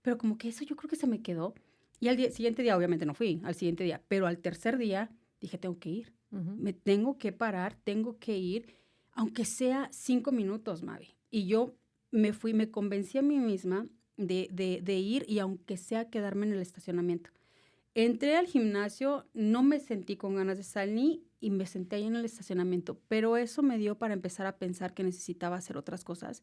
Pero como que eso yo creo que se me quedó. Y al siguiente día, obviamente no fui, al siguiente día, pero al tercer día dije, tengo que ir. ujú, Me tengo que parar, tengo que ir, aunque sea 5 minutos, Mavi. Y yo me convencí a mí misma de ir y aunque sea quedarme en el estacionamiento. Entré al gimnasio, no me sentí con ganas de salir y me senté ahí en el estacionamiento, pero eso me dio para empezar a pensar que necesitaba hacer otras cosas.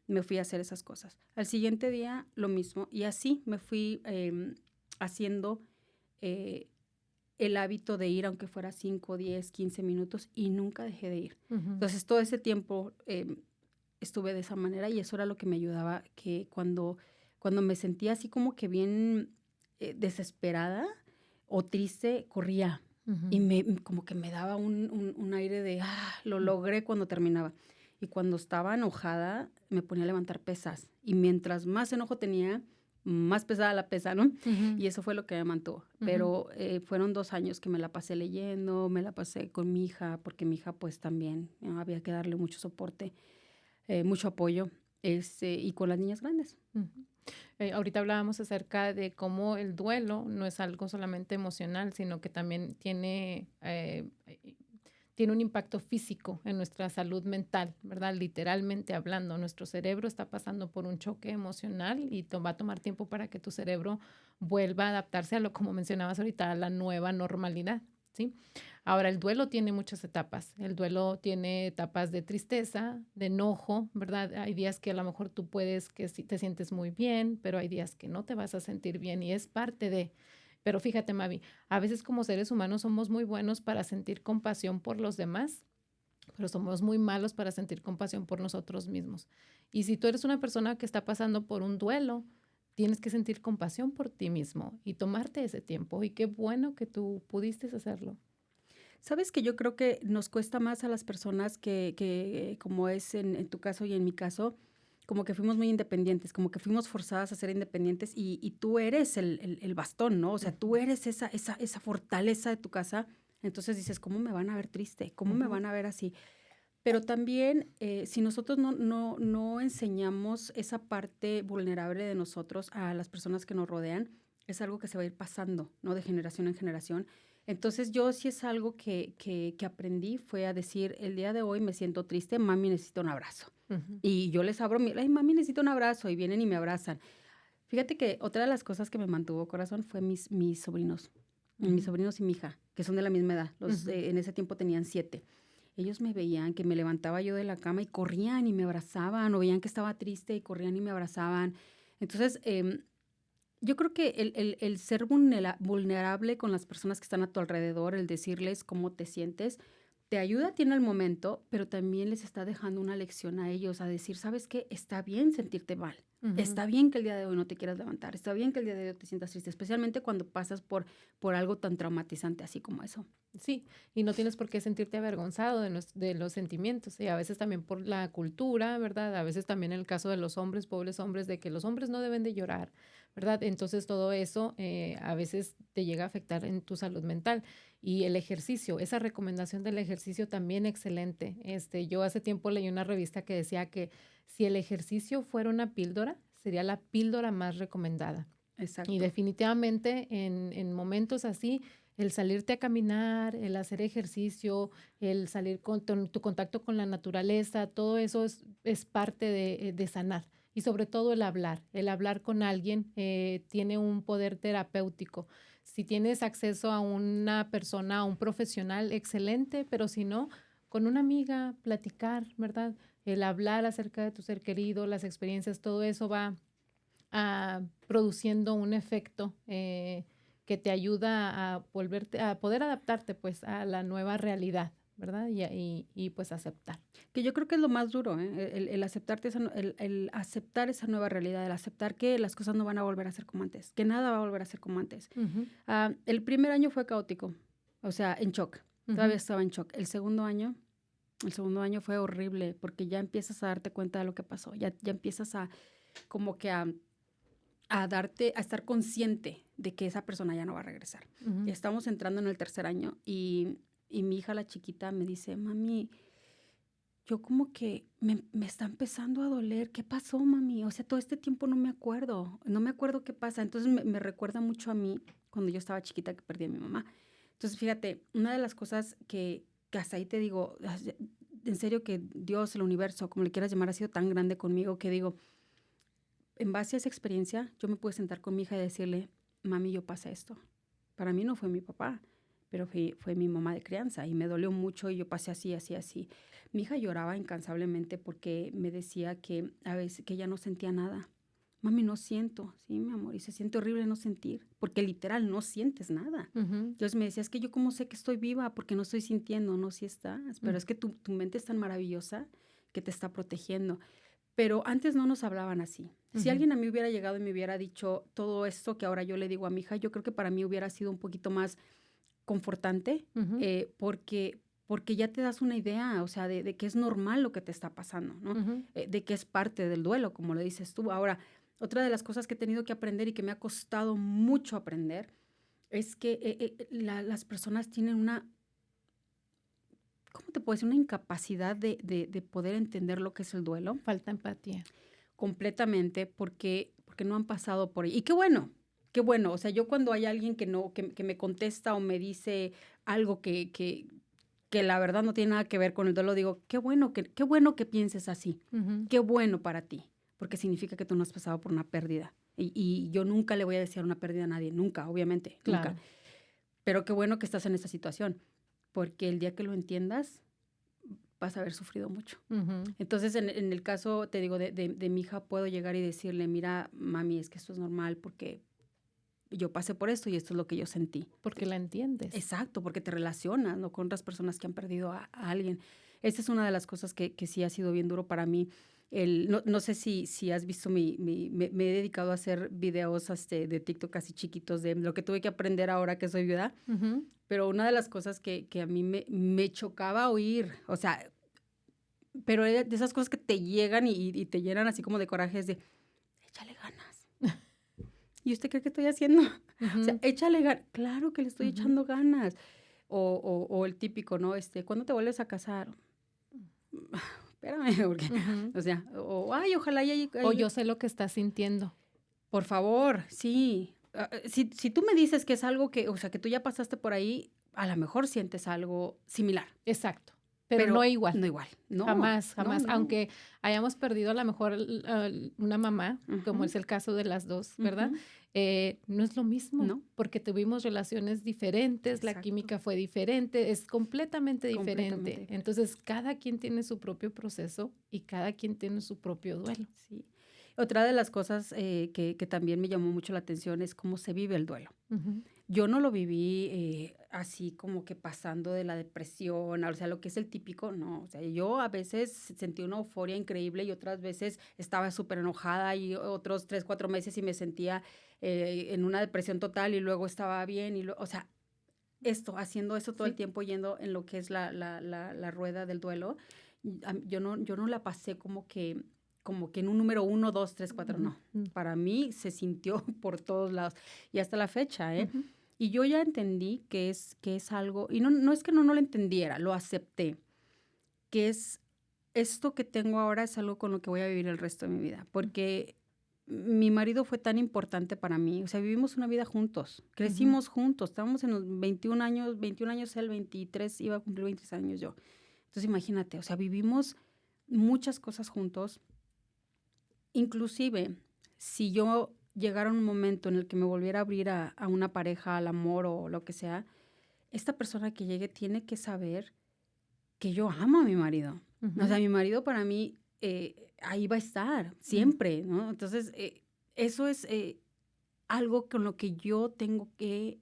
Me fui a hacer esas cosas. Al siguiente día, lo mismo. Y así me fui haciendo eh, el hábito de ir, aunque fuera 5, 10, 15 minutos, y nunca dejé de ir. ujú, Entonces, todo ese tiempo estuve de esa manera y eso era lo que me ayudaba, que cuando me sentía así como que bien desesperada o triste, corría y ujú, como que me daba un aire de, lo logré cuando terminaba. Y cuando estaba enojada, me ponía a levantar pesas. Y mientras más enojo tenía, más pesada la pesa, ¿no? ujú, Y eso fue lo que me mantuvo. ujú. Pero fueron 2 años que me la pasé leyendo, me la pasé con mi hija, porque mi hija pues también había que darle mucho soporte, mucho apoyo, y con las niñas grandes. Ujú. Ahorita hablábamos acerca de cómo el duelo no es algo solamente emocional, sino que también tiene un impacto físico en nuestra salud mental, ¿verdad? Literalmente hablando, nuestro cerebro está pasando por un choque emocional y va a tomar tiempo para que tu cerebro vuelva a adaptarse a lo, como mencionabas ahorita, a la nueva normalidad, ¿sí? Ahora, el duelo tiene muchas etapas. El duelo tiene etapas de tristeza, de enojo, ¿verdad? Hay días que a lo mejor tú puedes que sí te sientes muy bien, pero hay días que no te vas a sentir bien y es parte de. Pero fíjate, Mavi, a veces como seres humanos somos muy buenos para sentir compasión por los demás, pero somos muy malos para sentir compasión por nosotros mismos. Y si tú eres una persona que está pasando por un duelo, tienes que sentir compasión por ti mismo y tomarte ese tiempo. Y qué bueno que tú pudiste hacerlo. Sabes que yo creo que nos cuesta más a las personas que como es en tu caso y en mi caso, como que fuimos muy independientes, como que fuimos forzadas a ser independientes y tú eres el bastón, ¿no? O sea, tú Ujú, eres esa fortaleza de tu casa. Entonces dices, ¿cómo me van a ver triste? ¿Cómo me ujú, van a ver así? Pero también, si nosotros no enseñamos esa parte vulnerable de nosotros a las personas que nos rodean, es algo que se va a ir pasando, ¿no? De generación en generación. Entonces, yo sí es algo que aprendí, fue a decir, el día de hoy me siento triste, mami necesita un abrazo. ujú, Y yo les abro, ay, mami necesita un abrazo, y vienen y me abrazan. Fíjate que otra de las cosas que me mantuvo corazón fue mis ujú, sobrinos y mi hija, que son de la misma edad. ujú, En ese tiempo tenían 7. Ellos me veían que me levantaba yo de la cama y corrían y me abrazaban, o veían que estaba triste y corrían y me abrazaban. Entonces, yo creo que el ser vulnerable con las personas que están a tu alrededor, el decirles cómo te sientes, te ayuda a ti en el momento, pero también les está dejando una lección a ellos, a decir, ¿sabes qué? Está bien sentirte mal. ujú. Está bien que el día de hoy no te quieras levantar. Está bien que el día de hoy te sientas triste, especialmente cuando pasas por algo tan traumatizante así como eso. Sí, y no tienes por qué sentirte avergonzado de los sentimientos. Y a veces también por la cultura, ¿verdad? A veces también en el caso de los hombres, pobres hombres, de que los hombres no deben de llorar, ¿verdad? Entonces todo eso a veces te llega a afectar en tu salud mental. Y el ejercicio, esa recomendación del ejercicio también excelente. Yo hace tiempo leí una revista que decía que si el ejercicio fuera una píldora, sería la píldora más recomendada. Y Exacto. definitivamente en momentos así, el salirte a caminar, el hacer ejercicio, el salir con tu contacto con la naturaleza, todo eso es parte de sanar. Y sobre todo el hablar con alguien tiene un poder terapéutico. Si tienes acceso a una persona, a un profesional, excelente, pero si no, con una amiga, platicar, ¿verdad? El hablar acerca de tu ser querido, las experiencias, todo eso va produciendo un efecto que te ayuda a volverte, a poder adaptarte pues a la nueva realidad, ¿verdad? Y pues aceptar. Que yo creo que es lo más duro, ¿eh? El aceptarte el aceptar esa nueva realidad, el aceptar que las cosas no van a volver a ser como antes, que nada va a volver a ser como antes. Ujú, El primer año fue caótico, o sea, en shock. Todavía ujú, estaba en shock. El segundo año fue horrible porque ya empiezas a darte cuenta de lo que pasó, ya empiezas a como que a estar consciente de que esa persona ya no va a regresar. ujú, Estamos entrando en el tercer año y mi hija, la chiquita, me dice, mami, yo como que me está empezando a doler. ¿Qué pasó, mami? O sea, todo este tiempo no me acuerdo qué pasa. Entonces me recuerda mucho a mí cuando yo estaba chiquita que perdí a mi mamá. Entonces, fíjate, una de las cosas que hasta ahí te digo, en serio que Dios, el universo, como le quieras llamar, ha sido tan grande conmigo que digo, en base a esa experiencia, yo me pude sentar con mi hija y decirle, mami, yo pasé esto. Para mí no fue mi papá, pero fue mi mamá de crianza y me dolió mucho y yo pasé así, así, así. Mi hija lloraba incansablemente porque me decía que a veces que ella no sentía nada. Mami, no siento, sí, mi amor, y se siente horrible no sentir, porque literal no sientes nada. ujú, Entonces me decía, es que yo cómo sé que estoy viva porque no estoy sintiendo, no, sí estás, pero mm, es que tu mente es tan maravillosa que te está protegiendo. Pero antes no nos hablaban así. Si ujú, alguien a mí hubiera llegado y me hubiera dicho todo esto que ahora yo le digo a mi hija, yo creo que para mí hubiera sido un poquito más confortante, ujú, porque ya te das una idea, o sea, de que es normal lo que te está pasando, ¿no? ujú, De que es parte del duelo, como lo dices tú. Ahora, otra de las cosas que he tenido que aprender y que me ha costado mucho aprender es que las personas tienen una, ¿cómo te puedo decir? Una incapacidad de poder entender lo que es el duelo. falta empatía. Completamente, porque no han pasado por ahí. Y qué bueno, qué bueno. O sea, yo cuando hay alguien que no, que me contesta o me dice algo que la verdad no tiene nada que ver con el duelo, digo, qué bueno que pienses así. Ujú, Qué bueno para ti, porque significa que tú no has pasado por una pérdida. Y yo nunca le voy a desear una pérdida a nadie, nunca, obviamente, nunca. claro. Pero qué bueno que estás en esa situación, porque el día que lo entiendas, vas a haber sufrido mucho. Ujú, Entonces, en el caso, te digo, de mi hija, puedo llegar y decirle, mira, mami, es que esto es normal porque yo pasé por esto y esto es lo que yo sentí. porque la entiendes. Exacto, porque te relacionas, ¿no? Con otras personas que han perdido a alguien. Esa es una de las cosas que sí ha sido bien duro para mí. No sé si has visto me he dedicado a hacer videos de TikTok casi chiquitos de lo que tuve que aprender ahora que soy viuda, Ujú, pero una de las cosas que a mí me chocaba oír, o sea, pero era de esas cosas que te llegan y te llenan así como de coraje, es de, échale ganas. ¿Y usted cree que estoy haciendo? O sea, ujú, échale ganas. Claro que le estoy ujú, echando ganas. O el típico, ¿no? ¿Cuándo te vuelves a casar? Espérame, porque, ujú. o sea, ay, ojalá O yo sé lo que estás sintiendo. por favor, sí. Si tú me dices que es algo que, o sea, que tú ya pasaste por ahí, a lo mejor sientes algo similar, Exacto, pero no pero igual. no igual. No, Jamás, no, jamás. no. Aunque hayamos perdido a lo mejor una mamá, como Ujú, es el caso de las dos, ¿verdad? ujú. No es lo mismo, No, porque tuvimos relaciones diferentes, la exacto. química fue diferente, es completamente diferente. Completamente Entonces, cada quien tiene su propio proceso y cada quien tiene su propio duelo. sí. Otra de las cosas que también me llamó mucho la atención es cómo se vive el duelo. Ujú, Yo no lo viví así como que pasando de la depresión, o sea, lo que es el típico, no. O sea, yo a veces sentí una euforia increíble y otras veces estaba súper enojada y otros 3, 4 meses y me sentía en una depresión total y luego estaba bien o sea, haciendo eso todo el sí. tiempo yendo en lo que es la rueda del duelo. Yo no la pasé como que en un número 1, 2, 3, 4 Ujú, no. Para mí se sintió por todos lados y hasta la fecha, ¿eh? ujú, Y yo ya entendí que es algo, y no es que no lo entendiera, lo acepté, que es esto que tengo ahora es algo con lo que voy a vivir el resto de mi vida, porque mi marido fue tan importante para mí. O sea, vivimos una vida juntos, Ujú, crecimos juntos, estábamos en los 21 años él, 23, iba a cumplir 23 años yo. Entonces, imagínate, o sea, vivimos muchas cosas juntos. Inclusive, si yo llegara un momento en el que me volviera a abrir a una pareja, al amor o lo que sea, esta persona que llegue tiene que saber que yo amo a mi marido. O sea, ujú, mi marido para mí ahí va a estar mm, siempre, ¿no? Entonces, eso es algo con lo que yo tengo que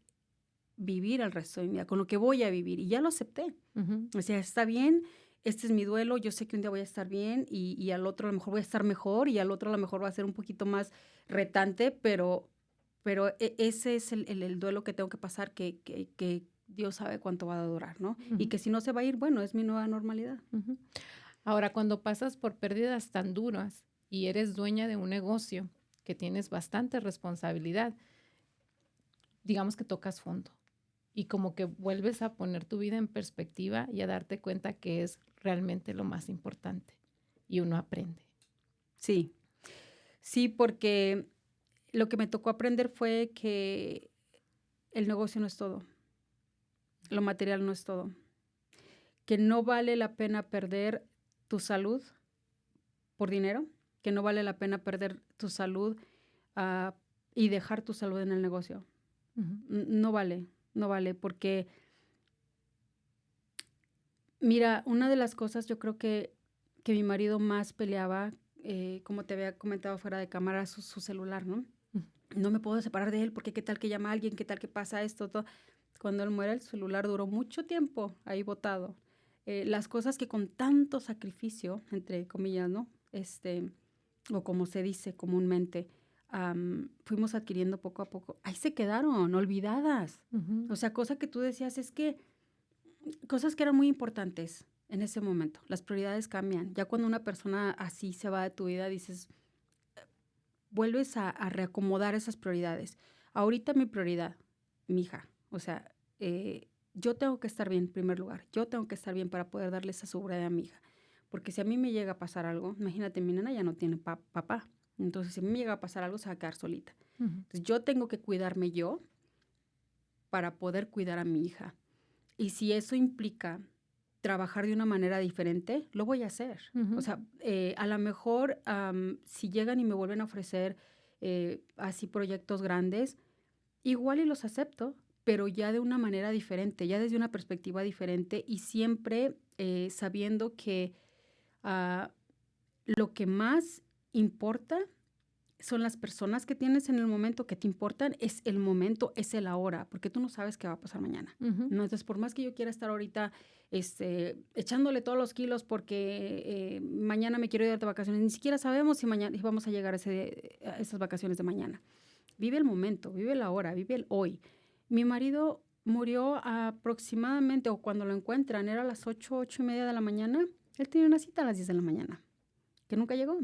vivir el resto de mi vida, con lo que voy a vivir. Y ya lo acepté. ujú. O sea, está bien, este es mi duelo, yo sé que un día voy a estar bien y al otro a lo mejor voy a estar mejor y al otro a lo mejor va a ser un poquito más retante, pero ese es el duelo que tengo que pasar, que Dios sabe cuánto va a durar, ¿no? Y Ujú, que si no se va a ir, bueno, es mi nueva normalidad. ujú. Ahora, cuando pasas por pérdidas tan duras y eres dueña de un negocio que tienes bastante responsabilidad, digamos que tocas fondo y como que vuelves a poner tu vida en perspectiva y a darte cuenta que es realmente lo más importante y uno aprende. Sí, sí, porque lo que me tocó aprender fue que el negocio no es todo, lo material no es todo, que no vale la pena perder tu salud por dinero, que no vale la pena perder tu salud ah, y dejar tu salud en el negocio. Ujú, No vale, no vale, porque mira, una de las cosas yo creo que mi marido más peleaba, como te había comentado fuera de cámara, su celular, ¿no? ujú, No me puedo separar de él porque qué tal que llama a alguien, qué tal que pasa esto, todo. Cuando él muere, el celular duró mucho tiempo ahí botado. Las cosas que con tanto sacrificio, entre comillas, ¿no? O como se dice comúnmente, fuimos adquiriendo poco a poco, ahí se quedaron, olvidadas. ujú, O sea, cosa que tú decías es que cosas que eran muy importantes en ese momento. Las prioridades cambian. Ya cuando una persona así se va de tu vida, dices, vuelves a reacomodar esas prioridades. Ahorita mi prioridad, mi hija. O sea, yo tengo que estar bien en primer lugar. Yo tengo que estar bien para poder darle esa seguridad a mi hija. Porque si a mí me llega a pasar algo, imagínate, mi nena ya no tiene papá. Entonces, si a mí me llega a pasar algo, se va a quedar solita. ujú, Entonces, yo tengo que cuidarme yo para poder cuidar a mi hija. Y si eso implica trabajar de una manera diferente, lo voy a hacer. O ujú, sea, a lo mejor si llegan y me vuelven a ofrecer así proyectos grandes, igual y los acepto, pero ya de una manera diferente, ya desde una perspectiva diferente y siempre sabiendo que ah, lo que más importa son las personas que tienes en el momento que te importan, es el momento, es el ahora, porque tú no sabes qué va a pasar mañana, ujú, ¿no? Entonces, por más que yo quiera estar ahorita, echándole todos los kilos porque mañana me quiero ir de vacaciones, ni siquiera sabemos si mañana vamos a llegar a esas vacaciones de mañana. Vive el momento, vive el ahora, vive el hoy. Mi marido murió aproximadamente, o cuando lo encuentran, era a las 8:30 de la mañana. Él tenía una cita a las 10 de la mañana, que nunca llegó.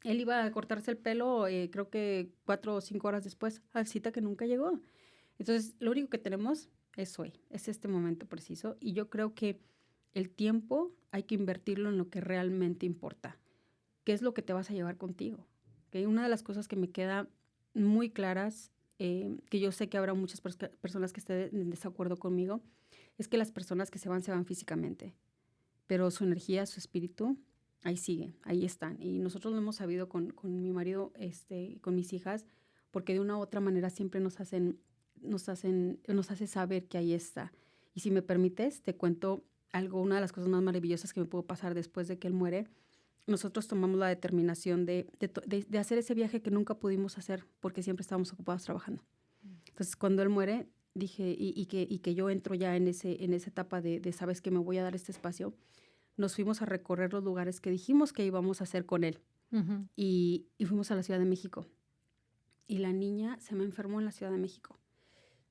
Él iba a cortarse el pelo, creo que 4 o 5 horas después, a cita que nunca llegó. Entonces, lo único que tenemos es hoy, es este momento preciso. Y yo creo que el tiempo hay que invertirlo en lo que realmente importa. ¿Qué es lo que te vas a llevar contigo? ¿Okay? Una de las cosas que me queda muy claras, que yo sé que habrá muchas personas que estén en desacuerdo conmigo, es que las personas que se van físicamente, pero su energía, su espíritu, ahí sigue, ahí están. Y nosotros lo hemos sabido con mi marido, con mis hijas, porque de una u otra manera siempre nos hace saber que ahí está. Y si me permites, te cuento algo, una de las cosas más maravillosas que me pudo pasar después de que él muere. Nosotros tomamos la determinación de hacer ese viaje que nunca pudimos hacer porque siempre estábamos ocupados trabajando. Entonces, cuando él muere, dije, y que yo entro ya en esa etapa de, sabes que me voy a dar este espacio, nos fuimos a recorrer los lugares que dijimos que íbamos a hacer con él. ujú. Y fuimos a la Ciudad de México. Y la niña se me enfermó en la Ciudad de México.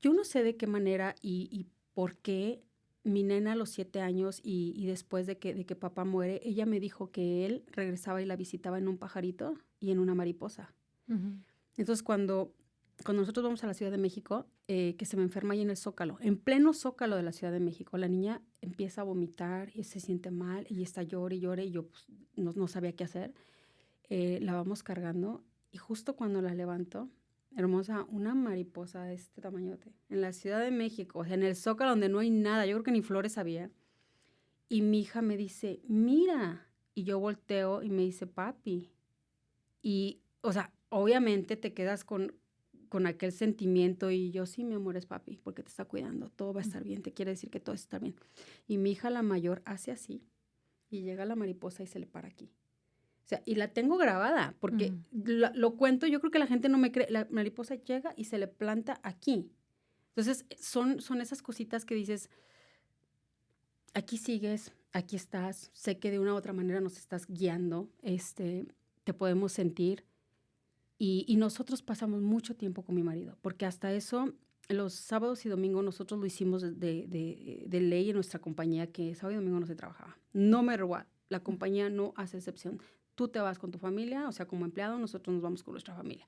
Yo no sé de qué manera y por qué mi nena a los 7 años y después de que papá muere, ella me dijo que él regresaba y la visitaba en un pajarito y en una mariposa. Ujú, Entonces, cuando nosotros vamos a la Ciudad de México, que se me enferma ahí en el Zócalo, en pleno Zócalo de la Ciudad de México, la niña empieza a vomitar y se siente mal y está llore y llore y yo pues, no sabía qué hacer. La vamos cargando Y justo cuando la levanto, hermosa, una mariposa de este tamañote, en la Ciudad de México, o sea, en el Zócalo donde no hay nada, yo creo que ni flores había. Y mi hija me dice, mira. Y yo volteo y me dice, papi. Y, o sea, obviamente te quedas con aquel sentimiento y yo, sí, mi amor, es papi, porque te está cuidando, todo va a estar bien, te quiere decir que todo está bien. Y mi hija, la mayor, hace así y llega la mariposa y se le para aquí. O sea, y la tengo grabada, porque Mm. lo cuento, yo creo que la gente no me cree, la mariposa llega y se le planta aquí. Entonces, son esas cositas que dices, aquí sigues, aquí estás, sé que de una u otra manera nos estás guiando, te podemos sentir. Y nosotros pasamos mucho tiempo con mi marido, porque hasta eso, los sábados y domingos nosotros lo hicimos de ley en nuestra compañía, que sábado y domingo no se trabajaba. No matter what, la compañía no hace excepción. Tú te vas con tu familia, o sea, como empleado, nosotros nos vamos con nuestra familia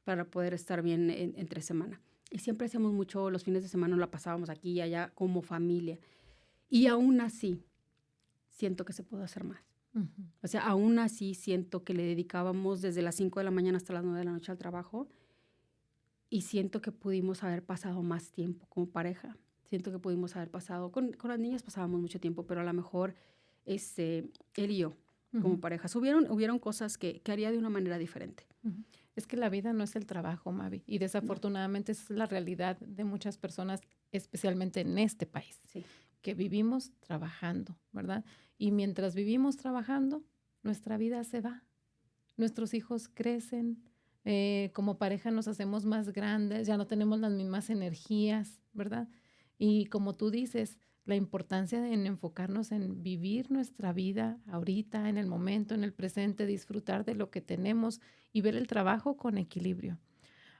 para poder estar bien entre semana. Y siempre hacíamos mucho, los fines de semana la pasábamos aquí y allá como familia. Y aún así, siento que se puede hacer más. Ujú. O sea, aún así siento que le dedicábamos desde las 5 de la mañana hasta las 9 de la noche al trabajo y siento que pudimos haber pasado más tiempo como pareja. Siento que pudimos haber pasado, con las niñas pasábamos mucho tiempo, pero a lo mejor él y yo como Ujú. parejas. Hubieron cosas que haría de una manera diferente. Ujú. Es que la vida no es el trabajo, Mavi, y No, desafortunadamente esa es la realidad de muchas personas, especialmente en este país, sí. que vivimos trabajando, ¿verdad? Y mientras vivimos trabajando, nuestra vida se va. Nuestros hijos crecen, como pareja nos hacemos más grandes, ya no tenemos las mismas energías, ¿verdad? Y como tú dices, la importancia en enfocarnos en vivir nuestra vida ahorita, en el momento, en el presente, disfrutar de lo que tenemos y ver el trabajo con equilibrio.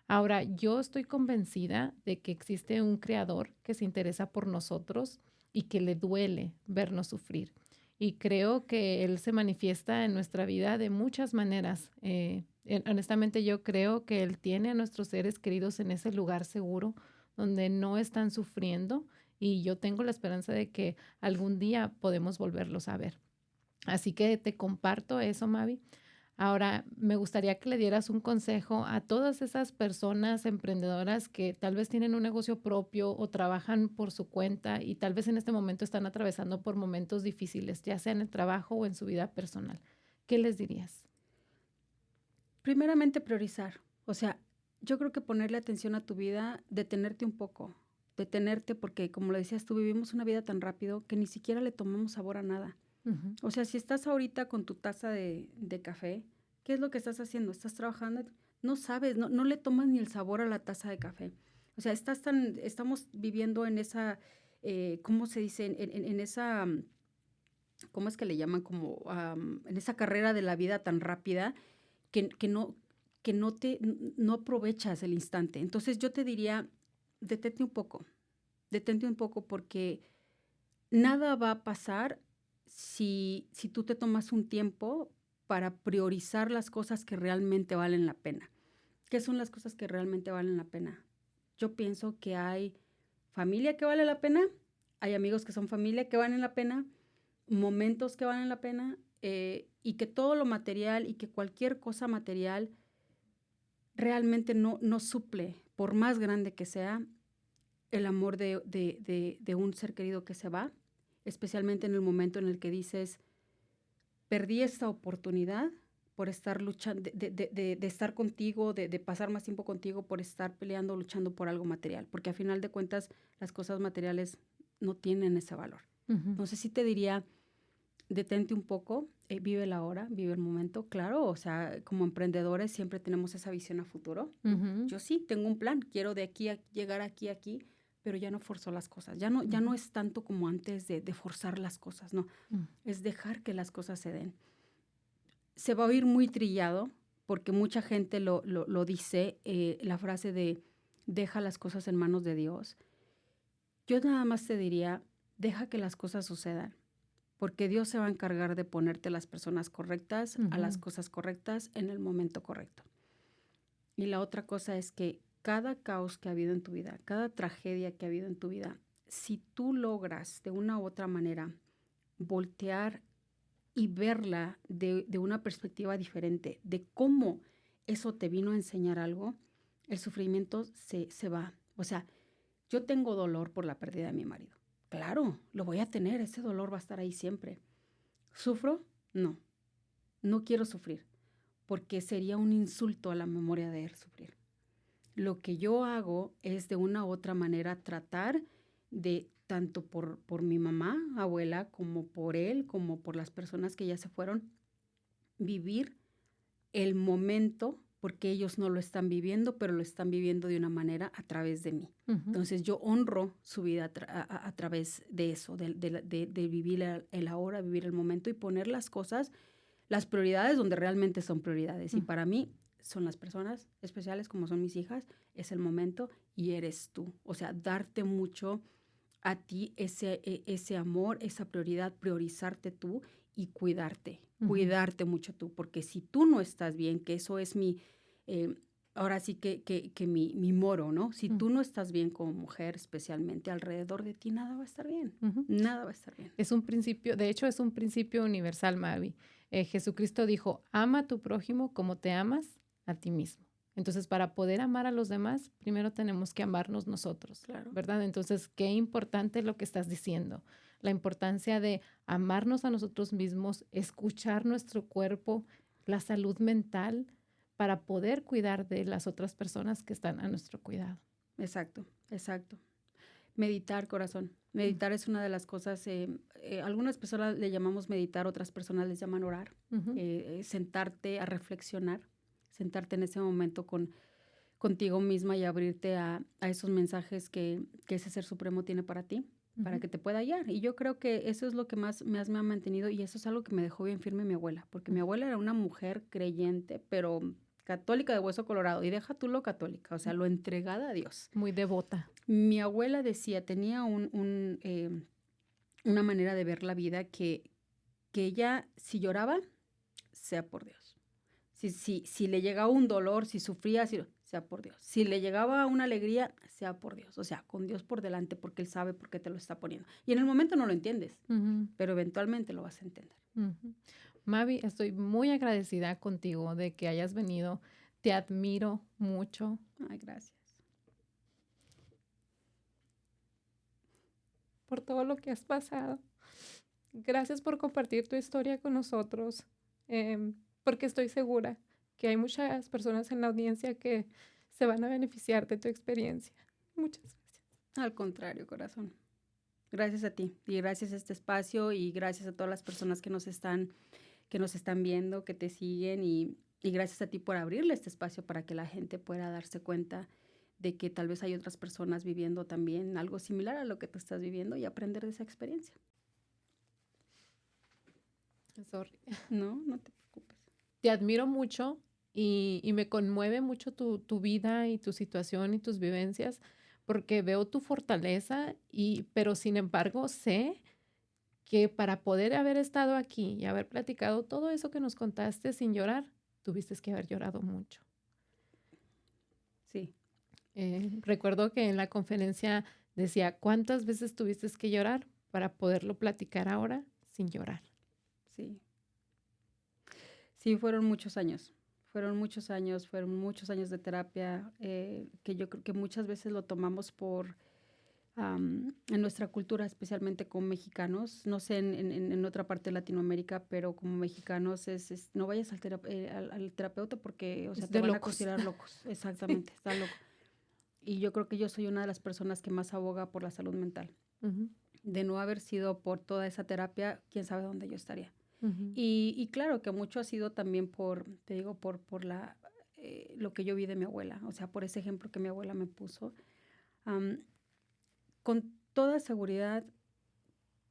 Ahora, yo estoy convencida de que existe un creador que se interesa por nosotros y que le duele vernos sufrir. Y creo que Él se manifiesta en nuestra vida de muchas maneras. Honestamente, yo creo que Él tiene a nuestros seres queridos en ese lugar seguro donde no están sufriendo y yo tengo la esperanza de que algún día podemos volverlos a ver. Así que te comparto eso, Mavi. Ahora, me gustaría que le dieras un consejo a todas esas personas emprendedoras que tal vez tienen un negocio propio o trabajan por su cuenta y tal vez en este momento están atravesando por momentos difíciles, ya sea en el trabajo o en su vida personal. ¿Qué les dirías? Primeramente priorizar. O sea, yo creo que ponerle atención a tu vida, detenerte un poco, detenerte porque como lo decías tú, vivimos una vida tan rápido que ni siquiera le tomamos sabor a nada. Ujú. O sea, si estás ahorita con tu taza de café, ¿qué es lo que estás haciendo? ¿Estás trabajando? No sabes, no le tomas ni el sabor a la taza de café. O sea, estamos viviendo en esa, ¿cómo se dice? En esa, ¿cómo es que le llaman? Como en esa carrera de la vida tan rápida que no aprovechas el instante. Entonces yo te diría, detente un poco, detente un poco porque nada va a pasar si tú te tomas un tiempo para priorizar las cosas que realmente valen la pena. ¿Qué son las cosas que realmente valen la pena? Yo pienso que hay familia que vale la pena, hay amigos que son familia que valen la pena, momentos que valen la pena, y que todo lo material y que cualquier cosa material realmente no suple, por más grande que sea, el amor de un ser querido que se va, especialmente en el momento en el que dices, perdí esta oportunidad por estar luchando, de estar contigo, de pasar más tiempo contigo, por estar peleando, luchando por algo material, porque a final de cuentas las cosas materiales no tienen ese valor. Ujú. Entonces sí te diría, detente un poco, vive la hora, vive el momento, claro, o sea, como emprendedores siempre tenemos esa visión a futuro, ¿no? Ujú. Yo sí tengo un plan, quiero de aquí a llegar aquí, aquí, pero ya no forzo las cosas, ya no Ujú. es tanto como antes de forzar las cosas, no, Ujú. es dejar que las cosas se den. Se va a oír muy trillado, porque mucha gente lo dice, la frase de deja las cosas en manos de Dios. Yo nada más te diría, deja que las cosas sucedan porque Dios se va a encargar de ponerte las personas correctas a las Ujú. cosas correctas en el momento correcto. Y la otra cosa es que cada caos que ha habido en tu vida, cada tragedia que ha habido en tu vida, si tú logras de una u otra manera voltear y verla de una perspectiva diferente, de cómo eso te vino a enseñar algo, el sufrimiento se va. O sea, yo tengo dolor por la pérdida de mi marido. Claro, lo voy a tener, ese dolor va a estar ahí siempre. ¿Sufro? No, no quiero sufrir, porque sería un insulto a la memoria de él sufrir. Lo que yo hago es de una u otra manera tratar de, tanto por mi mamá, abuela, como por él, como por las personas que ya se fueron, vivir el momento, porque ellos no lo están viviendo, pero lo están viviendo de una manera a través de mí. Entonces yo honro su vida a través de eso, de vivir el ahora, vivir el momento y poner las cosas, las prioridades donde realmente son prioridades. Y para mí son las personas especiales como son mis hijas, es el momento y eres tú. O sea, darte mucho a ti ese amor, esa prioridad, priorizarte tú y cuidarte mucho tú, porque si tú no estás bien, que eso es ahora sí que mi moro, ¿no? Si tú no estás bien como mujer, especialmente alrededor de ti, nada va a estar bien, nada va a estar bien. Es un principio, de hecho es un principio universal, Mavi. Jesucristo dijo, ama a tu prójimo como te amas a ti mismo. Entonces, para poder amar a los demás, primero tenemos que amarnos nosotros, claro. ¿verdad? Entonces, qué importante lo que estás diciendo. La importancia de amarnos a nosotros mismos, escuchar nuestro cuerpo, la salud mental, para poder cuidar de las otras personas que están a nuestro cuidado. Exacto, exacto. Meditar, corazón. Meditar es una de las cosas, algunas personas le llamamos meditar, otras personas les llaman orar. Sentarte a reflexionar, sentarte en ese momento contigo misma y abrirte a esos mensajes que ese Ser Supremo tiene para ti, para que te pueda guiar. Y yo creo que eso es lo que más me ha mantenido y eso es algo que me dejó bien firme mi abuela, porque mi abuela era una mujer creyente, pero católica de hueso colorado, y deja tú lo católica, o sea, lo entregada a Dios. Muy devota. Mi abuela decía, tenía una manera de ver la vida que ella, si lloraba, sea por Dios. Si le llegaba un dolor, si sufría, sea por Dios. Si le llegaba una alegría, sea por Dios. O sea, con Dios por delante, porque Él sabe por qué te lo está poniendo. Y en el momento no lo entiendes, pero eventualmente lo vas a entender. Mavi, estoy muy agradecida contigo de que hayas venido. Te admiro mucho. Ay, gracias. Por todo lo que has pasado. Gracias por compartir tu historia con nosotros, porque estoy segura que hay muchas personas en la audiencia que se van a beneficiar de tu experiencia. Muchas gracias. Al contrario, corazón. Gracias a ti y gracias a este espacio y gracias a todas las personas que nos están viendo, que te siguen y gracias a ti por abrirle este espacio para que la gente pueda darse cuenta de que tal vez hay otras personas viviendo también algo similar a lo que tú estás viviendo y aprender de esa experiencia. Sorry. No te preocupes. Te admiro mucho y me conmueve mucho tu vida y tu situación y tus vivencias porque veo tu fortaleza, pero sin embargo sé que para poder haber estado aquí y haber platicado todo eso que nos contaste sin llorar, tuviste que haber llorado mucho. Sí. Recuerdo que en la conferencia decía, ¿cuántas veces tuviste que llorar para poderlo platicar ahora sin llorar? Sí. Sí, fueron muchos años. Fueron muchos años de terapia que yo creo que muchas veces lo tomamos en nuestra cultura, especialmente como mexicanos, no sé en otra parte de Latinoamérica, pero como mexicanos no vayas al terapeuta porque, o sea, te van a considerar locos. Exactamente, está loco. Y yo creo que yo soy una de las personas que más aboga por la salud mental. De no haber sido por toda esa terapia, quién sabe dónde yo estaría. Y claro que mucho ha sido también por lo que yo vi de mi abuela, o sea, por ese ejemplo que mi abuela me puso. Con toda seguridad,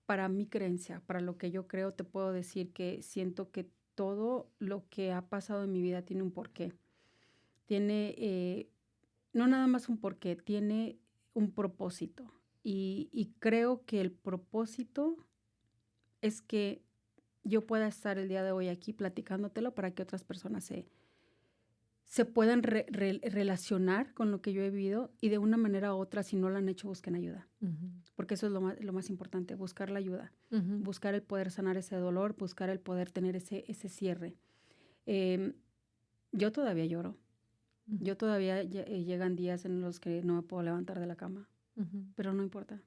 para mi creencia, para lo que yo creo, te puedo decir que siento que todo lo que ha pasado en mi vida tiene un porqué. Tiene, no nada más un porqué, tiene un propósito. Y creo que el propósito es que yo pueda estar el día de hoy aquí platicándotelo para que otras personas se puedan relacionar con lo que yo he vivido y de una manera u otra, si no lo han hecho, busquen ayuda. Porque eso es lo más importante, buscar la ayuda, buscar el poder sanar ese dolor, buscar el poder tener ese cierre. Yo todavía lloro. Ujú, Yo todavía llegan días en los que no me puedo levantar de la cama, ujú, pero no importa,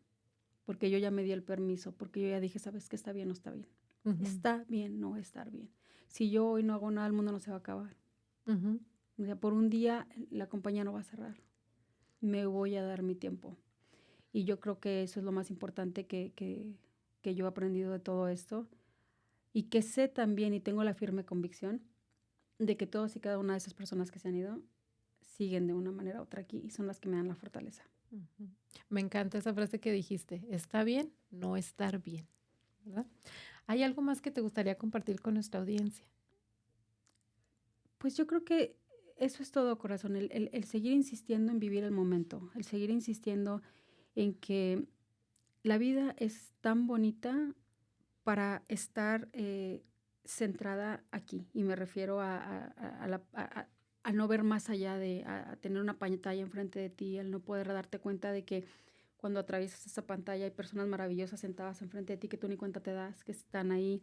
porque yo ya me di el permiso, porque yo ya dije, ¿sabes qué? Está bien, no está bien. ujú, Está bien, no estar bien. Si yo hoy no hago nada, el mundo no se va a acabar. ujú. O sea, por un día la compañía no va a cerrar. Me voy a dar mi tiempo. Y yo creo que eso es lo más importante que yo he aprendido de todo esto. Y que sé también y tengo la firme convicción de que todas y cada una de esas personas que se han ido siguen de una manera u otra aquí y son las que me dan la fortaleza. Ujú. Me encanta esa frase que dijiste, está bien no estar bien, ¿verdad? ¿Hay algo más que te gustaría compartir con nuestra audiencia? Pues yo creo que eso es todo, corazón, el seguir insistiendo en vivir el momento, el seguir insistiendo en que la vida es tan bonita para estar centrada aquí. Y me refiero a no ver más allá de, a tener una pantalla enfrente de ti, al no poder darte cuenta de que cuando atraviesas esa pantalla hay personas maravillosas sentadas enfrente de ti que tú ni cuenta te das, que están ahí,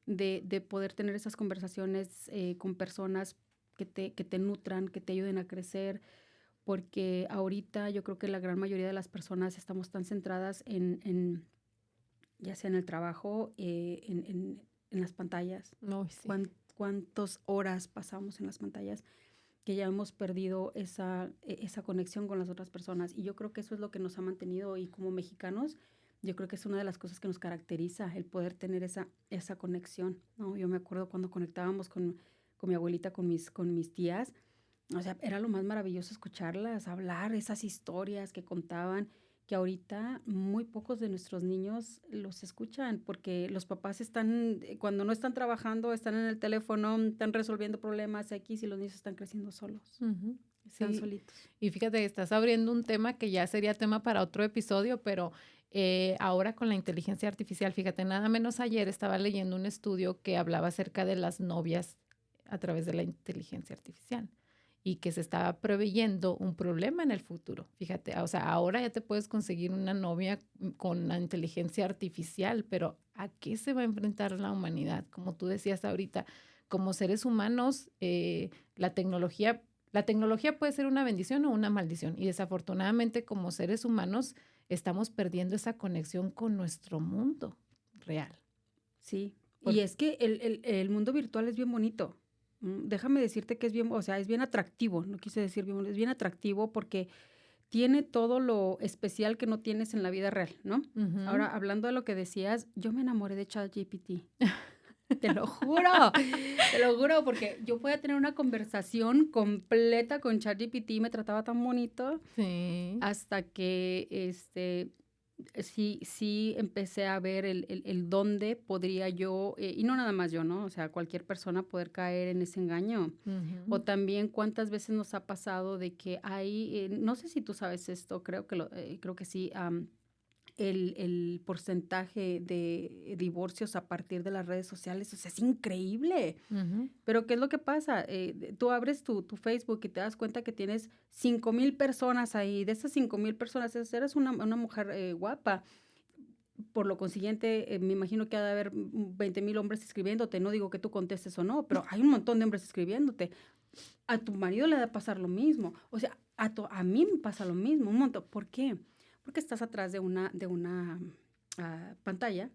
de poder tener esas conversaciones con personas que te nutran, que te ayuden a crecer, porque ahorita yo creo que la gran mayoría de las personas estamos tan centradas ya sea en el trabajo, en las pantallas, No, sí. cuántas horas pasamos en las pantallas, que ya hemos perdido esa conexión con las otras personas. Y yo creo que eso es lo que nos ha mantenido y como mexicanos, yo creo que es una de las cosas que nos caracteriza, el poder tener esa conexión, ¿no? Yo me acuerdo cuando conectábamos con mi abuelita, con mis tías, o sea, era lo más maravilloso escucharlas, hablar, esas historias que contaban, que ahorita muy pocos de nuestros niños los escuchan, porque los papás están, cuando no están trabajando, están en el teléfono, están resolviendo problemas X y los niños están creciendo solos, Ujú. están Sí, solitos. y fíjate, estás abriendo un tema que ya sería tema para otro episodio, pero ahora con la inteligencia artificial, fíjate, nada menos ayer estaba leyendo un estudio que hablaba acerca de las novias a través de la inteligencia artificial y que se estaba preveyendo un problema en el futuro. Fíjate, o sea, ahora ya te puedes conseguir una novia con la inteligencia artificial, pero ¿a qué se va a enfrentar la humanidad? Como tú decías ahorita, como seres humanos, la tecnología la tecnología puede ser una bendición o una maldición y desafortunadamente como seres humanos estamos perdiendo esa conexión con nuestro mundo real. Sí, y Por- es que el mundo virtual es bien bonito. Déjame decirte que es bien, o sea, es bien atractivo, no quise decir bien, es bien atractivo porque tiene todo lo especial que no tienes en la vida real, ¿no? Ujú. Ahora, hablando de lo que decías, yo me enamoré de ChatGPT. Te lo juro, te lo juro, porque yo podía tener una conversación completa con ChatGPT y me trataba tan bonito Sí. hasta que sí empecé a ver el dónde podría yo, y no nada más yo, ¿no? O sea, cualquier persona poder caer en ese engaño. O Ujú. también cuántas veces nos ha pasado de que hay, no sé si tú sabes esto, creo que sí, el porcentaje de divorcios a partir de las redes sociales, o sea, es increíble. Ujú. Pero ¿qué es lo que pasa? Tú abres tu Facebook y te das cuenta que tienes 5,000 personas ahí. De esas 5,000 personas, eres una mujer guapa. Por lo consiguiente, me imagino que ha de haber 20,000 hombres escribiéndote. No digo que tú contestes o no, pero hay un montón de hombres escribiéndote. A tu marido le va a pasar lo mismo. O sea, a mí me pasa lo mismo, un montón. ¿Por qué? Porque estás atrás de una pantalla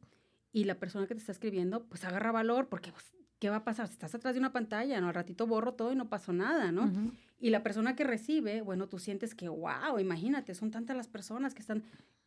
y la persona que te está escribiendo, pues agarra valor, porque pues, ¿qué va a pasar? Si estás atrás de una pantalla, ¿no? Al ratito borro todo y no pasó nada, ¿no? Ujú. Y la persona que recibe, bueno, tú sientes que, wow, imagínate, son tantas las personas que están.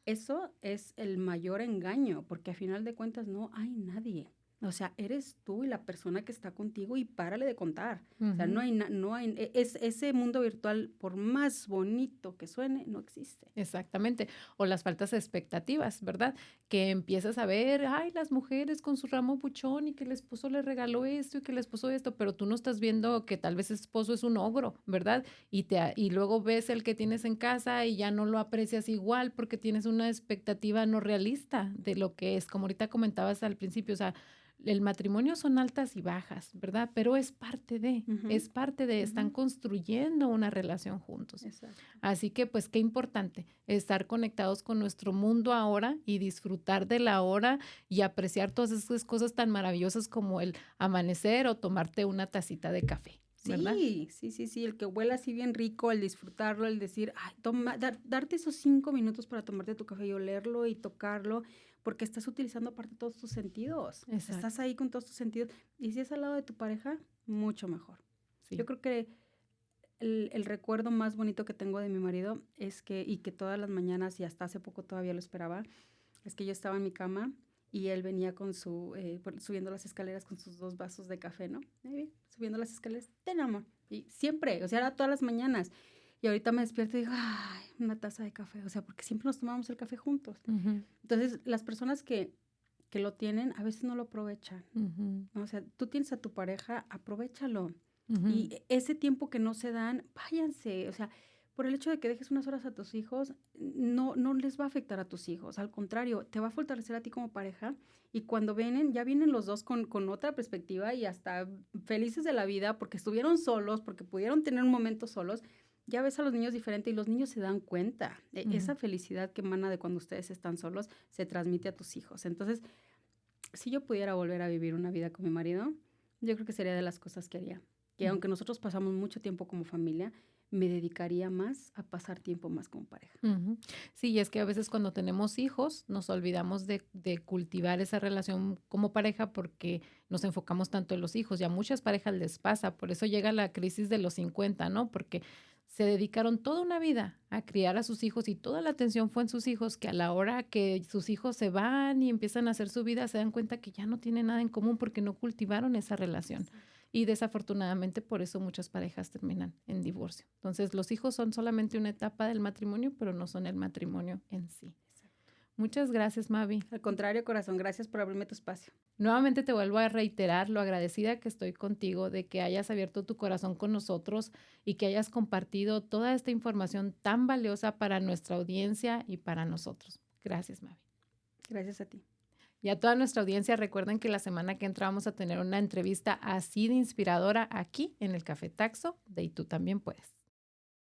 Eso es el mayor engaño, porque a final de cuentas no hay nadie. O sea, eres tú y la persona que está contigo y párale de contar. O sea, no Ujú. hay, no hay, ese mundo virtual, por más bonito que suene, no existe. Exactamente. O las faltas de expectativas, ¿verdad? Que empiezas a ver, ay, las mujeres con su ramo buchón y que el esposo le regaló esto y que el esposo esto, pero tú no estás viendo que tal vez ese esposo es un ogro, ¿verdad? Y luego ves el que tienes en casa y ya no lo aprecias igual porque tienes una expectativa no realista de lo que es, como ahorita comentabas al principio, o sea, el matrimonio son altas y bajas, ¿verdad? Pero Ujú, es parte de, están ujú, construyendo una relación juntos. exacto. Así que pues qué importante estar conectados con nuestro mundo ahora y disfrutar de la hora y apreciar todas esas cosas tan maravillosas como el amanecer o tomarte una tacita de café. ¿verdad? Sí, sí, sí, sí, el que huela así bien rico, el disfrutarlo, el decir, ay, darte esos 5 minutos para tomarte tu café y olerlo y tocarlo, porque estás utilizando aparte todos tus sentidos. O sea, estás Exacto, ahí con todos tus sentidos. Y si es al lado de tu pareja, mucho mejor. Yo sí. creo que el recuerdo más bonito que tengo de mi marido es que, y que todas las mañanas, y hasta hace poco todavía lo esperaba, es que yo estaba en mi cama y él venía con subiendo las escaleras con sus 2 vasos de café, ¿no? Subiendo las escaleras, ten amor. Y siempre, o sea, era todas las mañanas. Y ahorita me despierto y digo, ay, una taza de café. O sea, porque siempre nos tomamos el café juntos. Ujú, Entonces, las personas que lo tienen a veces no lo aprovechan, ujú, ¿no? O sea, tú tienes a tu pareja, aprovéchalo. ujú, Y ese tiempo que no se dan, váyanse. O sea, por el hecho de que dejes unas horas a tus hijos, no les va a afectar a tus hijos. Al contrario, te va a fortalecer a ti como pareja. Y cuando vienen, ya vienen los dos con otra perspectiva y hasta felices de la vida porque estuvieron solos, porque pudieron tener un momento solos. Ya ves a los niños diferente y los niños se dan cuenta. ujú. Esa felicidad que emana de cuando ustedes están solos se transmite a tus hijos. Entonces, si yo pudiera volver a vivir una vida con mi marido, yo creo que sería de las cosas que haría. Que Ujú, aunque nosotros pasamos mucho tiempo como familia, me dedicaría más a pasar tiempo más como pareja. ujú. Sí, y es que a veces cuando tenemos hijos nos olvidamos de cultivar esa relación como pareja porque nos enfocamos tanto en los hijos y a muchas parejas les pasa, por eso llega la crisis de los 50, ¿no? Porque se dedicaron toda una vida a criar a sus hijos y toda la atención fue en sus hijos, que a la hora que sus hijos se van y empiezan a hacer su vida, se dan cuenta que ya no tienen nada en común porque no cultivaron esa relación. Exacto, Y desafortunadamente por eso muchas parejas terminan en divorcio. Entonces los hijos son solamente una etapa del matrimonio, pero no son el matrimonio en sí. exacto. Muchas gracias, Mavi. Al contrario, corazón, gracias por abrirme tu espacio. Nuevamente te vuelvo a reiterar lo agradecida que estoy contigo de que hayas abierto tu corazón con nosotros y que hayas compartido toda esta información tan valiosa para nuestra audiencia y para nosotros. Gracias, Mavi. Gracias a ti. Y a toda nuestra audiencia, recuerden que la semana que entra vamos a tener una entrevista así de inspiradora aquí en el Café Taxo de Y tú también puedes.